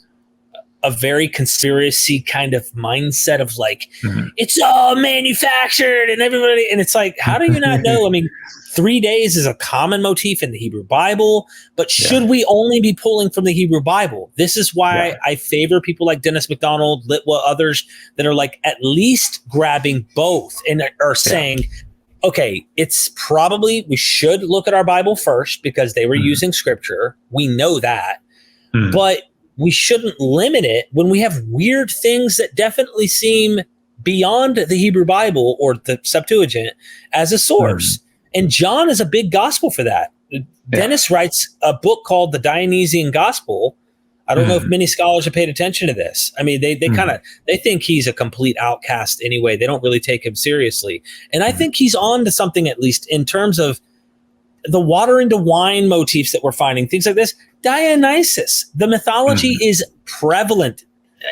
a very conspiracy kind of mindset of like, it's all manufactured and everybody, and it's like, how do you not know? I mean, 3 days is a common motif in the Hebrew Bible, but should we only be pulling from the Hebrew Bible? This is why I favor people like Dennis McDonald, Litwa, others that are like at least grabbing both and are saying, okay, it's probably, we should look at our Bible first because they were using scripture. We know that, but we shouldn't limit it when we have weird things that definitely seem beyond the Hebrew Bible or the Septuagint as a source. And John is a big gospel for that. Dennis writes a book called the Dionysian Gospel. I don't know if many scholars have paid attention to this. I mean, they kind of, they think he's a complete outcast anyway. They don't really take him seriously. And I think he's on to something, at least in terms of the water into wine motifs that we're finding, things like this. Dionysus, the mythology is prevalent.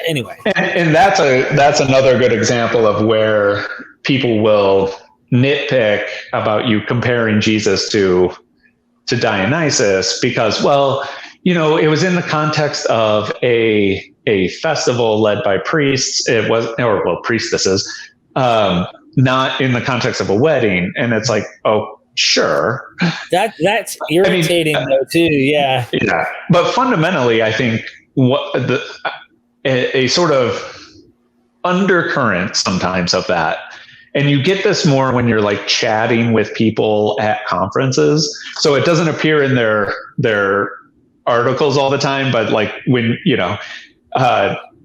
Anyway. And that's another good example of where people will nitpick about you comparing Jesus to Dionysus because, well, it was in the context of a festival led by priests. It was, priestesses, not in the context of a wedding. And it's like, oh, sure. That's irritating though too. Yeah. Yeah. But fundamentally, I think a sort of undercurrent sometimes of that. And you get this more when you're like chatting with people at conferences. So it doesn't appear in their articles all the time, but like when,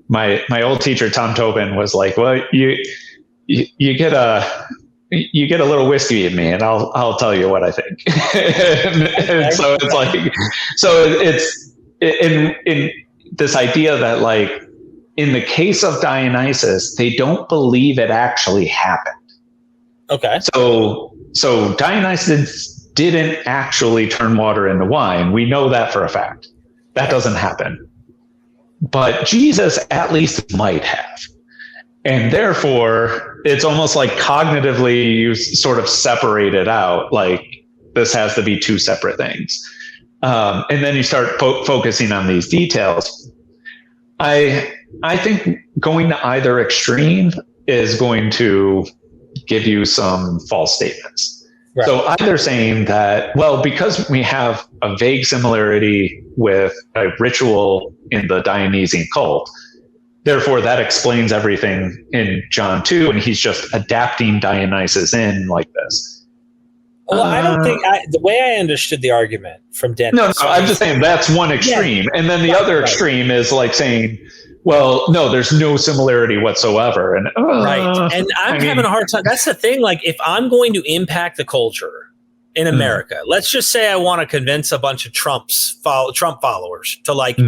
my old teacher, Tom Tobin, was like, well, you get a little whiskey in me and I'll tell you what I think. and so it's like, it's in this idea that like, in the case of Dionysus, they don't believe it actually happened. Okay. So Dionysus didn't actually turn water into wine. We know that for a fact. That doesn't happen. But Jesus at least might have. And therefore, it's almost like cognitively you sort of separate it out. Like this has to be two separate things. And then you start focusing on these details. I think going to either extreme is going to give you some false statements. Right. So either saying that, well, because we have a vague similarity with a ritual in the Dionysian cult, therefore that explains everything in John 2, and he's just adapting Dionysus in like this. Well, I don't think the way I understood the argument from Dennis. No, I'm just saying that's one extreme. Yeah. And then the other extreme is like saying, well, no, there's no similarity whatsoever. And right. And I'm having a hard time. That's the thing. Like if I'm going to impact the culture in America, let's just say I want to convince a bunch of Trump followers to like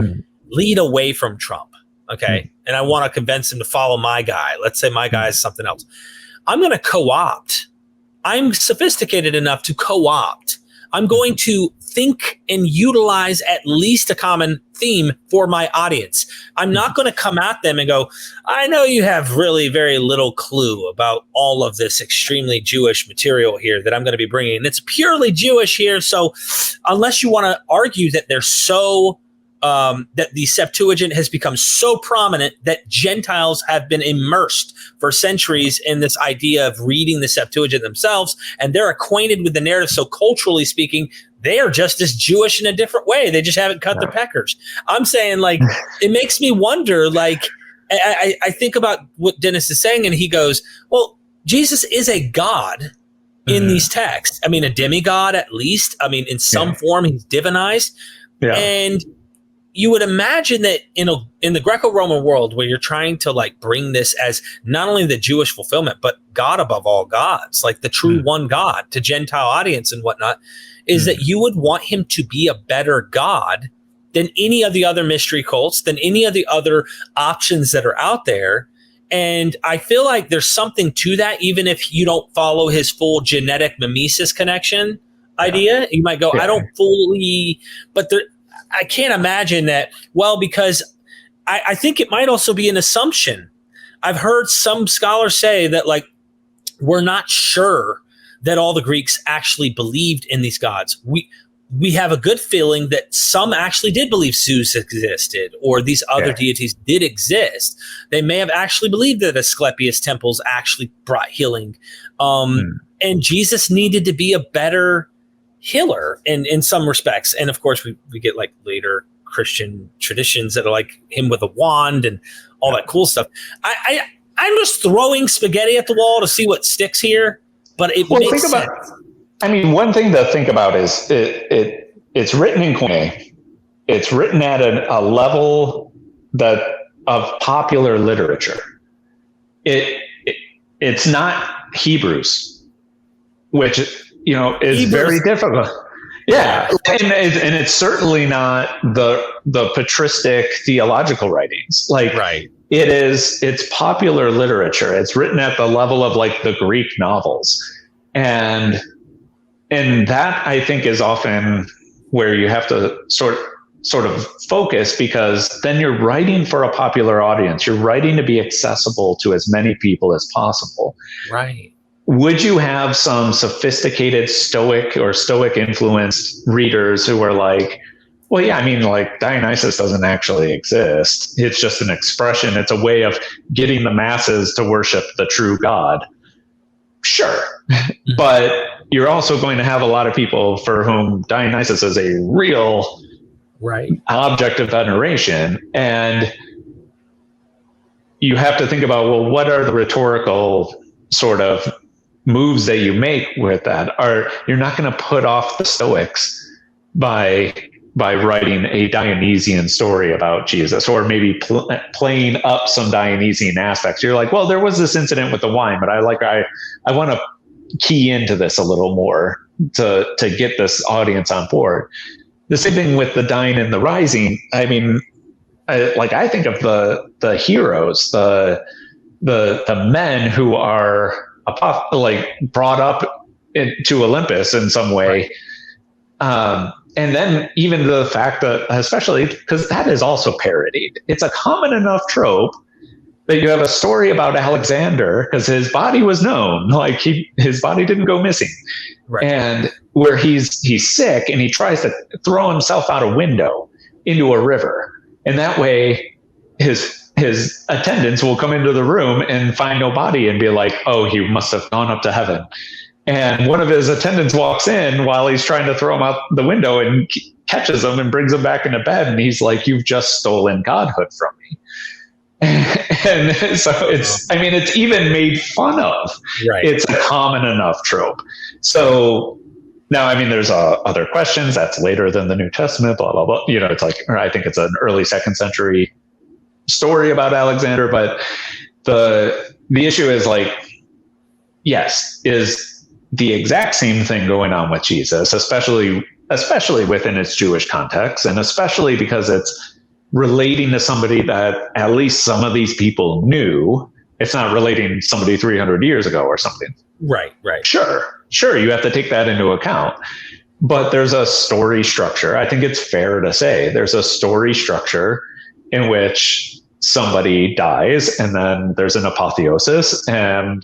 lead away from Trump. Okay. And I want to convince them to follow my guy. Let's say my guy is something else. I'm going to co-opt. I'm sophisticated enough to co-opt. I'm going to think and utilize at least a common theme for my audience. I'm not going to come at them and go, I know you have really very little clue about all of this extremely Jewish material here that I'm going to be bringing. It's purely Jewish here. So unless you want to argue that they're so that the Septuagint has become so prominent that Gentiles have been immersed for centuries in this idea of reading the Septuagint themselves, and they're acquainted with the narrative. So culturally speaking, they are just as Jewish in a different way. They just haven't cut their peckers. I'm saying, like, it makes me wonder, like, I think about what Dennis is saying, and he goes, well, Jesus is a God, in these texts. I mean, a demigod at least. I mean, in some form, he's divinized. Yeah. And you would imagine that in the Greco-Roman world, where you're trying to like bring this as not only the Jewish fulfillment, but God above all gods, like the true one God to Gentile audience and whatnot, is that you would want him to be a better God than any of the other mystery cults, than any of the other options that are out there. And I feel like there's something to that, even if you don't follow his full genetic mimesis connection idea. You might go, I don't fully, but I can't imagine that. Well, because I think it might also be an assumption. I've heard some scholars say that like, we're not sure that all the Greeks actually believed in these gods. We have a good feeling that some actually did believe Zeus existed, or these other deities did exist. They may have actually believed that Asclepius temples actually brought healing. And Jesus needed to be a better healer in some respects. And of course, we get like later Christian traditions that are like him with a wand and all that cool stuff. I'm just throwing spaghetti at the wall to see what sticks here, but it makes sense. I mean, one thing to think about is it's written in Koine. It's written at a level of popular literature. It's not Hebrews, which is very difficult. Yeah, and it's certainly not the patristic theological writings. Like, it's popular literature. It's written at the level of like the Greek novels, and that I think is often where you have to sort of focus, because then you're writing for a popular audience. You're writing to be accessible to as many people as possible. Right. Would you have some sophisticated Stoic influenced readers who are like, well, yeah, I mean, like Dionysus doesn't actually exist. It's just an expression. It's a way of getting the masses to worship the true God. Sure. But you're also going to have a lot of people for whom Dionysus is a real object of veneration. And you have to think about, well, what are the rhetorical sort of moves that you make with that? You're not going to put off the Stoics by writing a Dionysian story about Jesus, or maybe playing up some Dionysian aspects. You're like, well, there was this incident with the wine, but I want to key into this a little more to get this audience on board. The same thing with the dying and the rising. I mean, I think of the heroes, the men who are brought up to Olympus in some way. And then even the fact that, especially because that is also parodied, it's a common enough trope that you have a story about Alexander, because his body was known, like his body didn't go missing. Right. And where he's sick and he tries to throw himself out a window into a river. And that way his attendants will come into the room and find no body and be like, oh, he must have gone up to heaven. And one of his attendants walks in while he's trying to throw him out the window and catches him and brings him back into bed. And he's like, you've just stolen godhood from me. And so it's even made fun of. Right. It's a common enough trope. So now, I mean, there's other questions that's later than the New Testament, blah, blah, blah. It's like, I think it's an early 2nd century story about Alexander. But the issue is like, yes, is the exact same thing going on with Jesus, especially within its Jewish context, and especially because it's relating to somebody that at least some of these people knew. It's not relating to somebody 300 years ago or something. Right. Sure, you have to take that into account. But there's a story structure. I think it's fair to say there's a story structure in which somebody dies and then there's an apotheosis, and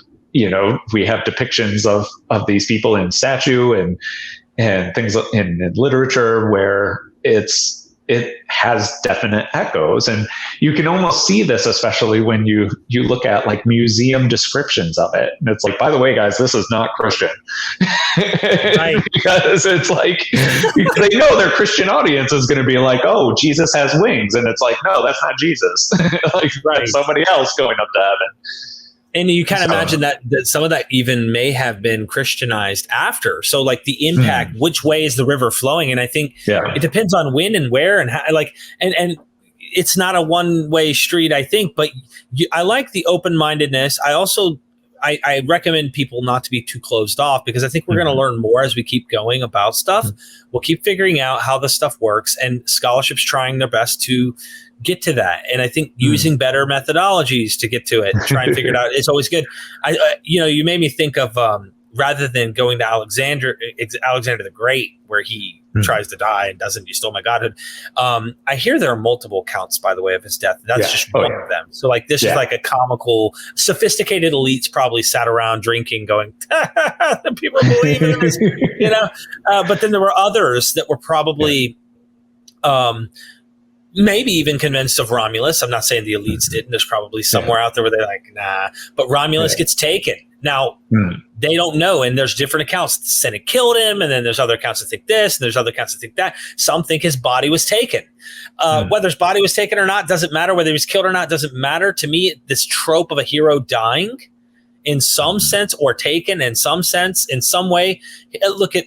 we have depictions of these people in statue and things in literature where it has definite echoes. And you can almost see this, especially when you look at like museum descriptions of it. And it's like, by the way, guys, this is not Christian. Right. Because it's like, because they know their Christian audience is going to be like, oh, Jesus has wings. And it's like, no, that's not Jesus. Like, right, somebody else going up to heaven. And you kind of imagine that some of that even may have been Christianized after. So like the impact, which way is the river flowing? And I think it depends on when and where and how, like, and it's not a one-way street, I think, but I like the open-mindedness. I also, I recommend people not to be too closed off, because I think we're going to learn more as we keep going about stuff. We'll keep figuring out how this stuff works, and scholarship's trying their best to get to that. And I think using better methodologies to get to it, try and figure it out, it's always good. You made me think of, rather than going to Alexander the Great, where he tries to die and doesn't, you stole my godhood. I hear there are multiple accounts, by the way, of his death. That's just one of them. So like, this is like a comical, sophisticated elites probably sat around drinking going, people believe in this, but then there were others that were probably, maybe even convinced of Romulus. I'm not saying the elites didn't. There's probably somewhere out there where they're like, nah, but Romulus gets taken. Now, they don't know, and there's different accounts. The Senate killed him, and then there's other accounts that think this, and there's other accounts that think that. Some think his body was taken. Whether his body was taken or not doesn't matter. Whether he was killed or not doesn't matter. To me, this trope of a hero dying in some sense, or taken in some sense, in some way. Look at,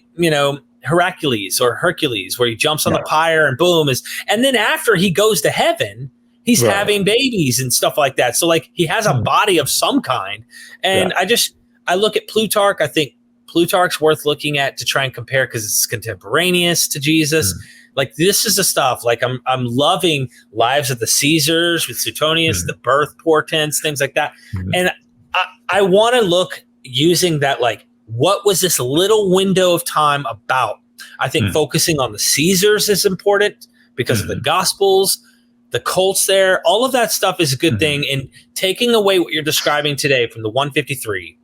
Hercules, where he jumps on the pyre and boom and then after he goes to heaven, he's having babies and stuff like that. So like, he has a body of some kind. And I look at Plutarch. I think Plutarch's worth looking at to try and compare, because it's contemporaneous to Jesus. Like, this is the stuff, like I'm loving Lives of the Caesars with Suetonius, the birth portents, things like that. And I want to look using that, like, what was this little window of time about? I think focusing on the Caesars is important because of the Gospels, the cults there. All of that stuff is a good thing. And taking away what you're describing today from the 153,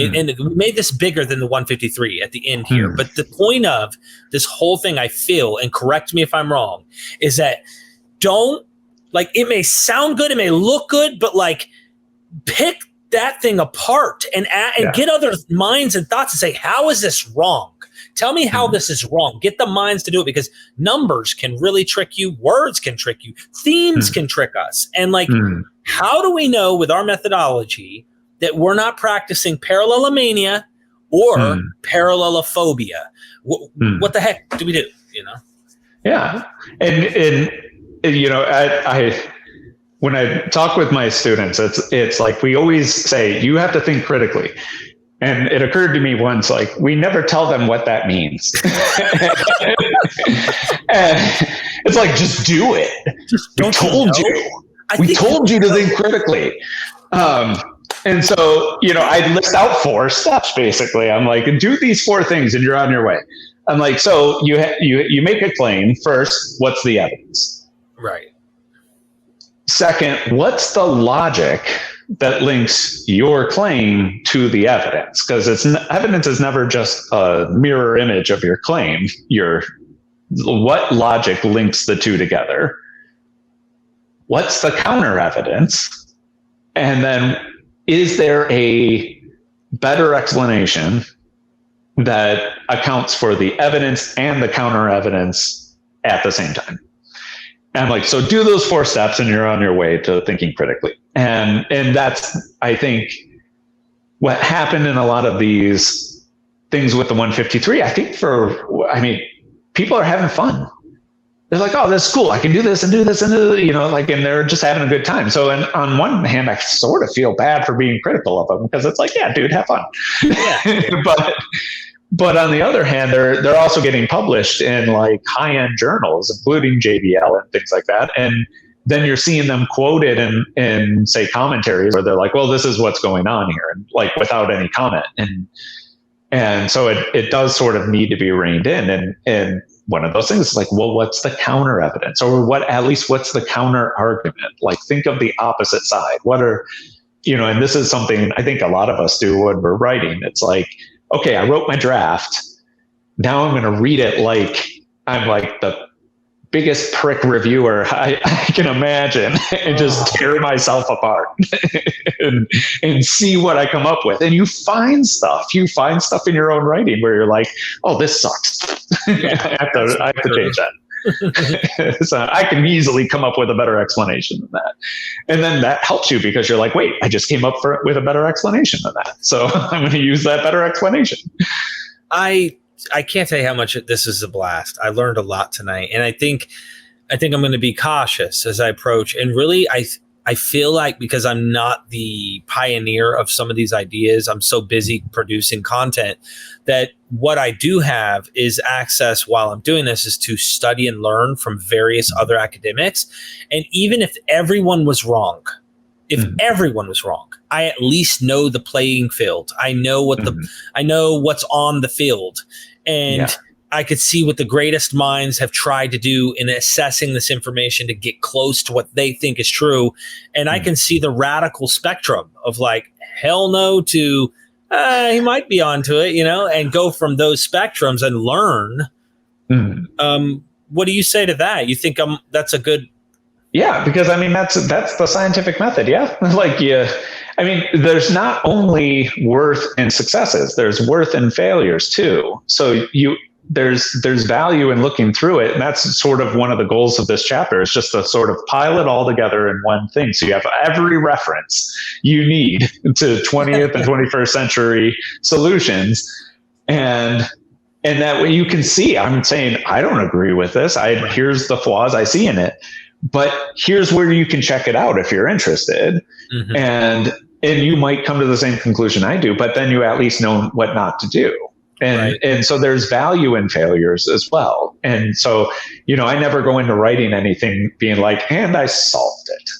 and we made this bigger than the 153 at the end here. But the point of this whole thing, I feel, and correct me if I'm wrong, is that it may sound good, it may look good, but like, pick that thing apart and get other minds and thoughts and say, how is this wrong? Tell me how this is wrong. Get the minds to do it, because numbers can really trick you. Words can trick you. Themes can trick us. And like, how do we know with our methodology that we're not practicing parallelomania or parallelophobia? What the heck do we do? Yeah. And I when I talk with my students, it's like, we always say, you have to think critically. And it occurred to me once, like, we never tell them what that means. And it's like, just do it. We told you to think critically. And so, I list out 4 steps, basically. I'm like, do these 4 things and you're on your way. I'm like, so you make a claim. First, what's the evidence? Right. Second, what's the logic that links your claim to the evidence? Because evidence is never just a mirror image of your claim. What logic links the two together? What's the counter evidence? And then, is there a better explanation that accounts for the evidence and the counter evidence at the same time? And I'm like, so do those 4 steps and you're on your way to thinking critically. And that's, I think, what happened in a lot of these things with the 153. I think people are having fun. They're like, oh, that's cool. I can do this and do this and and they're just having a good time. So on one hand, I sort of feel bad for being critical of them, because it's like, yeah, dude, have fun. Yeah. But on the other hand, they're also getting published in like high-end journals, including JBL and things like that. And then you're seeing them quoted in say commentaries where they're like, well, this is what's going on here, and like without any comment. And so it does sort of need to be reined in. And one of those things is like, well, what's the counter evidence, or what's the counter argument? Like, think of the opposite side. And this is something I think a lot of us do when we're writing. It's like, okay, I wrote my draft. Now I'm going to read it like I'm like the biggest prick reviewer I can imagine, and just tear myself apart and see what I come up with. And you find stuff in your own writing where you're like, oh, this sucks. I have to change that. So I can easily come up with a better explanation than that. And then that helps you because you're like, wait, I just came up with a better explanation than that. So I'm going to use that better explanation. I can't tell you how much this is a blast. I learned a lot tonight. And I think I'm going to be cautious as I approach. And really, I feel like because I'm not the pioneer of some of these ideas, I'm so busy producing content that what I do have is access while I'm doing this is to study and learn from various other academics. And even if everyone was wrong, I at least know the playing field. I know what I know what's on the field. And I could see what the greatest minds have tried to do in assessing this information to get close to what they think is true. And I can see the radical spectrum of like, hell no to, he might be onto it, and go from those spectrums and learn. What do you say to that? You think that's a good... Yeah, because I mean, that's the scientific method. Yeah. I mean, there's not only worth in successes, there's worth in failures too. So there's value in looking through it. And that's sort of one of the goals of this chapter, is just to sort of pile it all together in one thing. So you have every reference you need to 20th and 21st century solutions. And that way you can see, I'm saying, I don't agree with this. Here's the flaws I see in it, but here's where you can check it out if you're interested. And you might come to the same conclusion I do, but then you at least know what not to do. And so there's value in failures as well. And so, I never go into writing anything being like, and I solved it.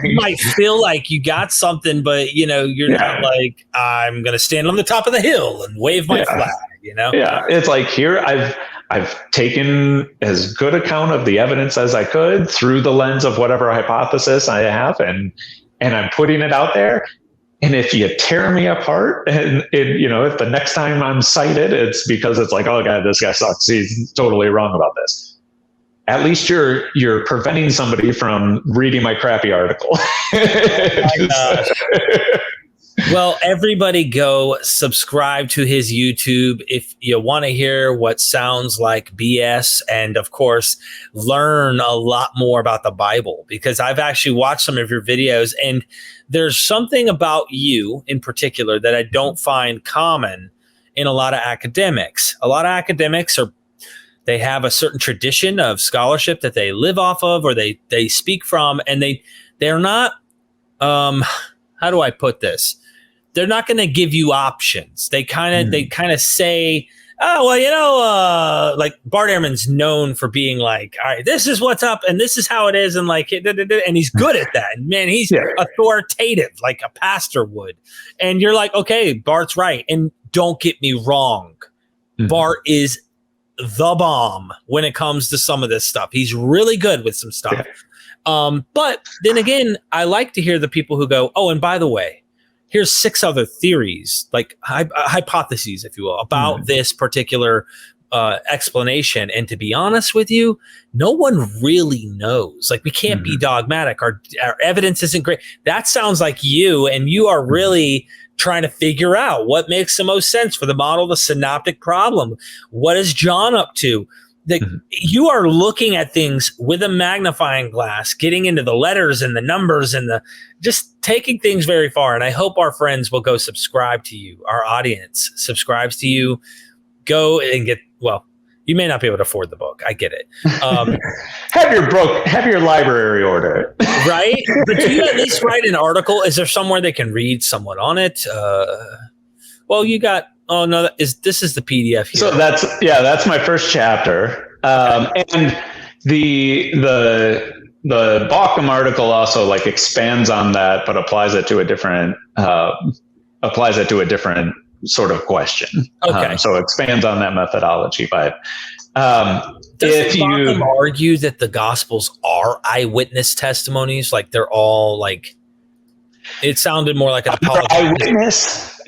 You might feel like you got something, but you're not like, I'm going to stand on the top of the hill and wave my flag, Yeah. It's like, here I've taken as good account of the evidence as I could through the lens of whatever hypothesis I have. And I'm putting it out there. And if you tear me apart, and if the next time I'm cited, it's because it's like, oh God, this guy sucks. He's totally wrong about this. At least you're preventing somebody from reading my crappy article. Oh my gosh. Well, everybody go subscribe to his YouTube if you want to hear what sounds like BS, and of course, learn a lot more about the Bible, because I've actually watched some of your videos, and there's something about you in particular that I don't find common in a lot of academics. A lot of academics they have a certain tradition of scholarship that they live off of, or they speak from, and they're not, how do I put this? They're not going to give you options. They kind of say, oh, well, like Bart Ehrman's known for being like, all right, this is what's up and this is how it is. And like, and he's good at that. And man, he's authoritative, like a pastor would. And you're like, okay, Bart's right. And don't get me wrong. Bart is the bomb when it comes to some of this stuff. He's really good with some stuff. But then again, I like to hear the people who go, oh, and by the way, here's 6 other theories, like hypotheses, if you will, about this particular explanation. And to be honest with you, no one really knows. Like, we can't be dogmatic. Our evidence isn't great. That sounds like you, and you are really trying to figure out what makes the most sense for the model of the synoptic problem. What is John up to? You are looking at things with a magnifying glass, getting into the letters and the numbers and just taking things very far. And I hope our friends will go subscribe to you. Our audience subscribes to you. Go and you may not be able to afford the book. I get it. Have your library order it. Right? But do you at least write an article? Is there somewhere they can read someone on it? You got... Oh no! This is the PDF here. So that's my first chapter, and the Bauckham article also like expands on that, but applies it to a different sort of question. Okay, so expands on that methodology. But does Bauckham argue that the Gospels are eyewitness testimonies? Like they're all like. It sounded more like an apology.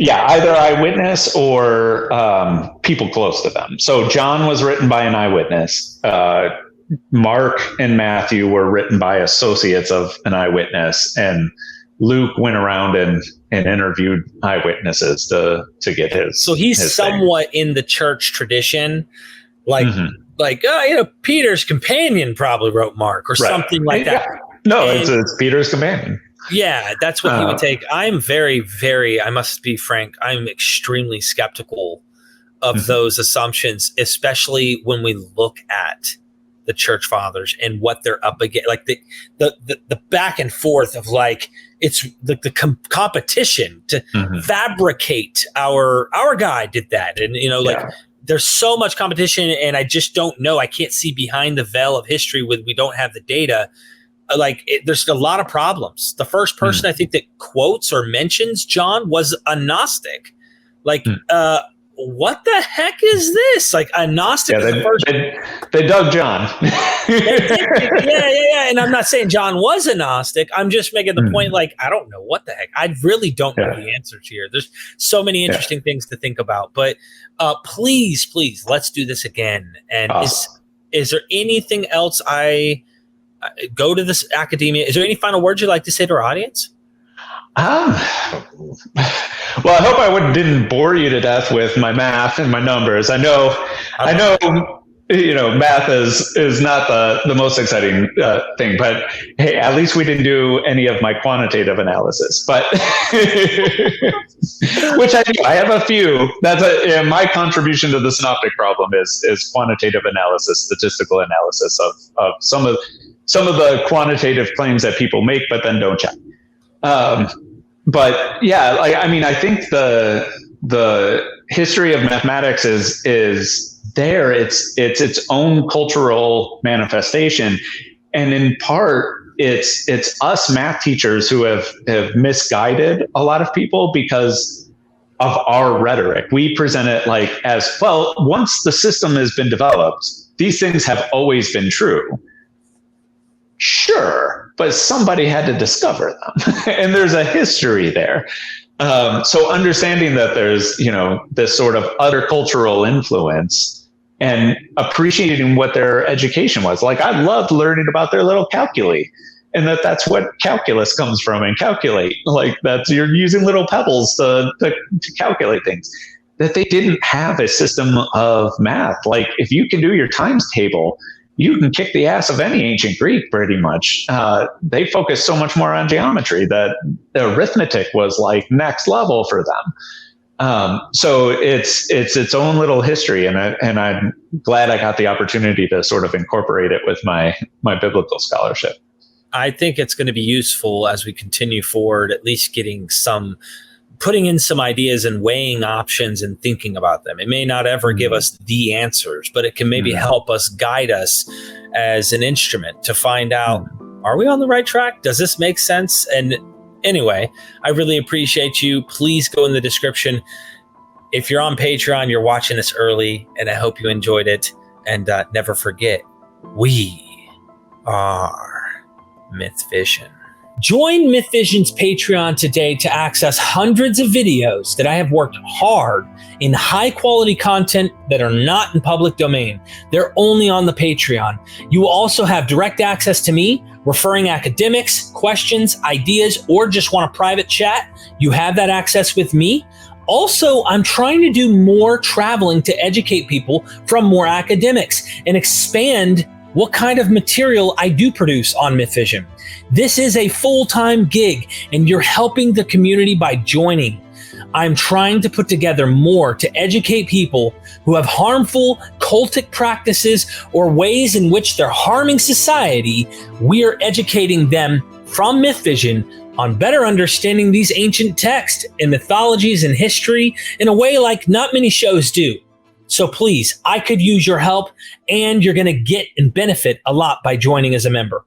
Either eyewitness or people close to them. So John was written by an eyewitness. Mark and Matthew were written by associates of an eyewitness. And Luke went around and interviewed eyewitnesses to get his. So he's somewhat in the church tradition. Like Peter's companion probably wrote Mark or something like that. No, it's Peter's companion. Yeah, that's what he would take. I'm very, very, I must be frank, I'm extremely skeptical of those assumptions, especially when we look at the church fathers and what they're up against, like the back and forth of it's the competition to fabricate our guy did that. And, there's so much competition, and I just don't know. I can't see behind the veil of history when we don't have the data. There's a lot of problems. The first person I think that quotes or mentions John was a Gnostic. What the heck is this? A Gnostic is the first. They dug John. Yeah. And I'm not saying John was a Gnostic. I'm just making the point, I don't know what the heck. I really don't know the answers here. There's so many interesting things to think about. But please, let's do this again. And awesome. Is there anything else I go to this academia? Is there any final words you'd like to say to our audience? Well, I hope I didn't bore you to death with my math and my numbers. I know, math is not the most exciting thing, but hey, at least we didn't do any of my quantitative analysis. But which I do. I have a few. That's my contribution to the synoptic problem is quantitative analysis, statistical analysis of some of the quantitative claims that people make, but then don't check. But yeah, I think the history of mathematics is there. It's its own cultural manifestation, and in part, it's us math teachers who have misguided a lot of people because of our rhetoric. We present it as well. Once the system has been developed, these things have always been true. Sure, but somebody had to discover them, and there's a history there. So understanding that there's this sort of other cultural influence and appreciating what their education was. I loved learning about their little calculi, and that's what calculus comes from. And calculate, that's you're using little pebbles to calculate things. That they didn't have a system of math. If you can do your times table, you can kick the ass of any ancient Greek pretty much. They focused so much more on geometry that the arithmetic was next level for them. So it's its own little history, and I'm glad I got the opportunity to sort of incorporate it with my biblical scholarship. I think it's going to be useful as we continue forward, at least putting in some ideas and weighing options and thinking about them. It may not ever give us the answers, but it can maybe help us guide us as an instrument to find out, are we on the right track? Does this make sense? And anyway, I really appreciate you. Please go in the description. If you're on Patreon, you're watching this early, and I hope you enjoyed it. And never forget, we are MythVision. Join MythVision's Patreon today to access hundreds of videos that I have worked hard in high quality content that are not in public domain. They're only on the Patreon. You will also have direct access to me, referring academics, questions, ideas, or just want a private chat. You have that access with me. Also, I'm trying to do more traveling to educate people from more academics and expand what kind of material I do produce on MythVision. This is a full-time gig, and you're helping the community by joining. I'm trying to put together more to educate people who have harmful cultic practices or ways in which they're harming society. We are educating them from MythVision on better understanding these ancient texts and mythologies and history in a way like not many shows do. So please, I could use your help, and you're going to get and benefit a lot by joining as a member.